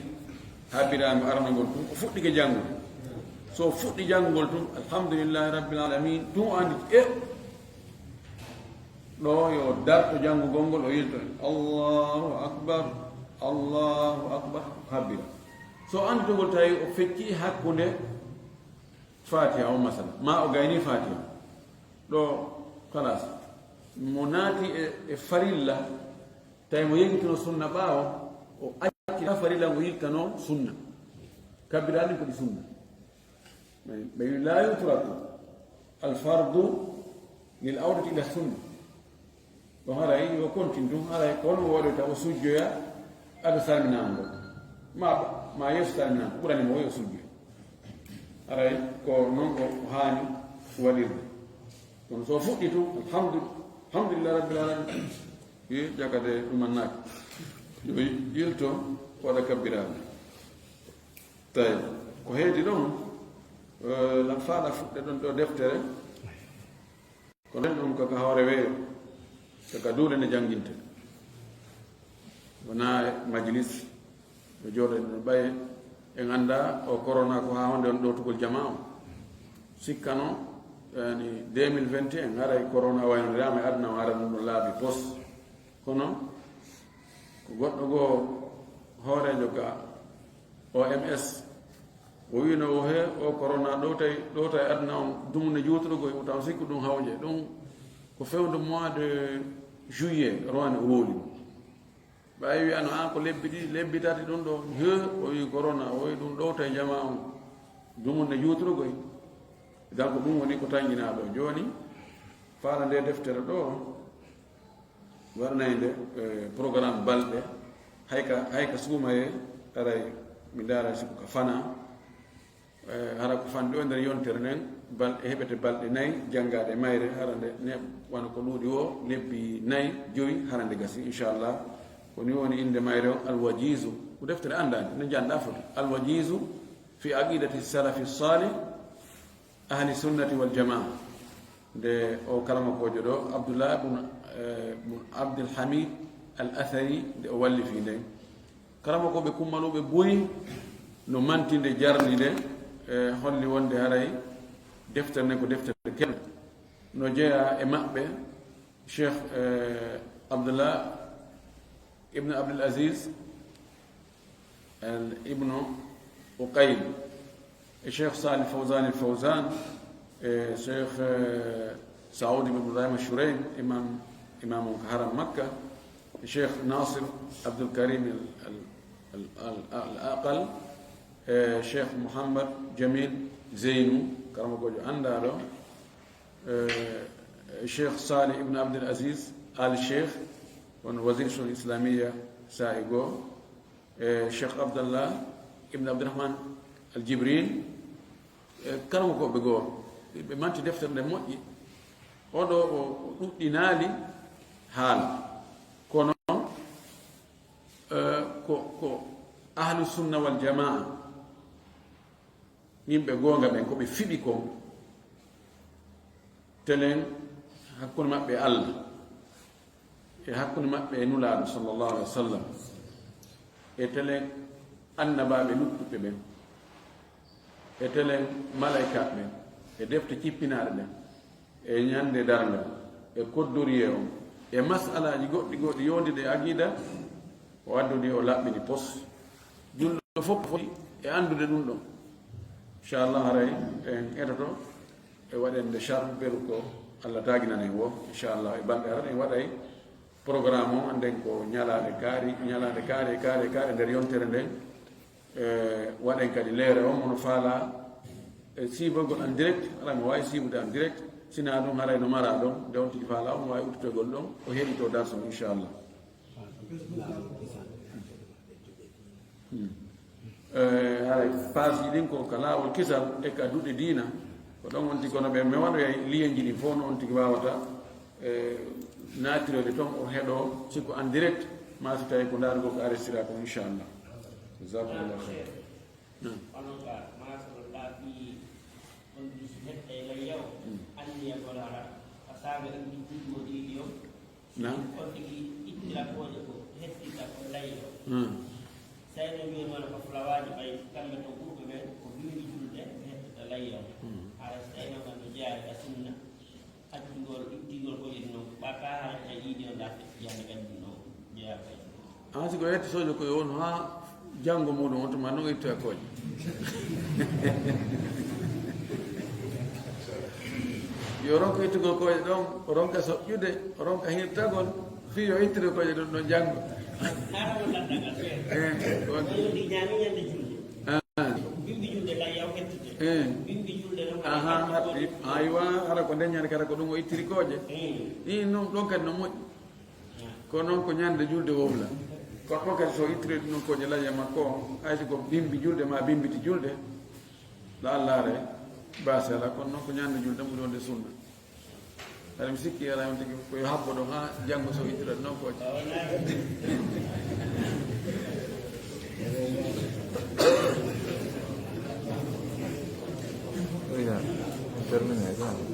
أم أرنا قلتم وفوت لك جانغول سو فوت لك جانغول الحمد لله رب العالمين تو عندك إيه لو يودر جانغو غونغول ويلتو الله أكبر الله أكبر حبري سو أنت قلت هاي وفكي حكونه fatiha o masala ma o gayni fatiha ɗo kalas mo naati e farilla tawi mo yegitino sunna ɓaawo o accita farilla ngo yikkano sunna kabbiraɗin ko ɗi sunna ɓe la yutraku alfardu lil awdati ila sunna ɗo haray yo continue ɗum haray ko hono woɗeta o sujjoya aɗa salminango ma yeeso salminango ɓurani mo o yo sujjoya haray ko noon o haani waɗirde kono so fuɗɗi tu alhamdulillah rabbil alamin i jagade ɗumannaki yo yilto waɗa kabbiraɗe tawi ko heedi ɗon lam faaɗa fuɗɗe ɗon ɗo deftere ko nen ɗum kaka hoore weeyo kaka duule ne jannginte wona majlis ɓe jooɗoɗe no ɓaye en annda o corona ko ha honde on ɗowtugol jama o sikkano yani 2021 haray corona waynodirama e aduna o ara ɗum ɗo laabi pos kono ko goɗɗo goo hoorejo ga OMS o wino o he o corona ɗowta e aduna on dumne juutoɗogoy taw sikku ɗum hawje ɗum ko fewde mois de juillet rowani o wooli ɓawi wiyano an ko lebbi ɗiɗi lebbi tati ɗum ɗo he o wi corona o wi ɗum ɗowta e jama on dumunne juutoɗogoy donc ɗum woni ko tañƴina ɗo joni faala nde deftere ɗo warnayde programme balɗe hayka suumaye aray mi daara siko ka fana hara ko fanɗe o nder yontere nden balɗe heɓete balɗe nayyi janngade mayre harande ne wona ko luuɗi o lebbi nayyi joyi harande gasi inchallah ko ni woni inde mayre o alwajisu ko deftere andade no janɗa foti alwajisu fi aqidati salafi salih ahli sunnati wal jamaa nde o kalamakojo ɗo abdoullah bun abdulhamid al athari nde o wallifi nden kalamakoɓe kummaluɓe ɓuri no mantinde jarni nde holli wonde haray deftere nden ko deftere keɓe no jeeya e maɓɓe cheikh abdoullah ibnu abdul aziz ibnu uqayl e cheikh salih fawzan el fawzan e cheikh saoud ibn ibrahim al-shurayn imam haram makka e cheikh nasir abdul karim al-aqal e cheikh muhammad jamil zeynou karama gojo andaɗo cheikh salih ibn abdul aziz al cheikh won wasir sul islamia sa'i goo e cheikh abdallah ibn abdourahman al jibril kalama koɓe goo ɓe manti deftere nde moƴƴi oɗo o ɗuɗɗinaali haala kono ko ahlu sunna wal jamaa yimɓe goonga ɓen koɓe fiɓi kon telen hakkunde maɓɓe allah e hakkunde maɓɓe e nulaaɗo sallllahu alih wa sallam e telen annabaɓe luttuɓe ɓen e telen malaika ɓen e defte cippinaaɗe ɓen e ñande darngal e koddoriye on e masalaji goɗɗi yondiɗe e aqida o addudi o laɓɓini pos julɗo fof foti e andude ɗum ɗon inchallah haray en etoto e waɗende charme beru ko allah taguinane wo inchallah e balɗe arat en waɗay programme o anden ko ñalade kaari nder yontere nden waɗen kadi leere o mono faala siibogol en direct ala mi wawi siibude en direct sina ɗum haray no mara ɗon nde on tigi faala omo wawi udditogol ɗon o heeɗito Darsou inchallah haray page ɗin ko ka laawol kisal e ka duɗe diina ko ɗon on tigi kono ɓe mi waɗoya liyeji ɗin fof no on tigi wawata natirode toon o heeɗo sikko en direct ma so tawi ko ndaarugol ko arrestira ko inchallah jasakumllah khair nam sayno wiyen wona ko fulawaji ɓay kamɓe to ɓurɓe ɓen ko bindi julde hettata layyo ara so tawino kan no jeeya ka sunna hakkigol ittigol ko yiɗi noon ɓaka ha yiiɗi o darde jande kadi no jeeya kay an siko hettotojo koye won ha janggo muɗum on tuma noon ittoya kooƴe yo ronka ittugo koje ɗon o ronka soƴƴude o ronka hirtagol fi yo ittiri koje ɗum ɗon janngo hara mo landagal ɗi ñaami ñande julde bimbi julde la yaw hettude bimbi julde ɗon aywa hara ko ndeñani kata ko ɗum o ittiri koje i noon ɗon kadi no moƴƴi ko noon ko ñande julde wowla kono ɗon kadi so ittiri ɗum ɗon koje laƴa makko hayso ko bimbi julde ma bimbiti julde la allare base ala kono noon ko ñande julde tan ɓuri wonde sunna aɗa mi sikki ala on tigi koyo habbo ɗo ha janngo so ittirat noon koje termine,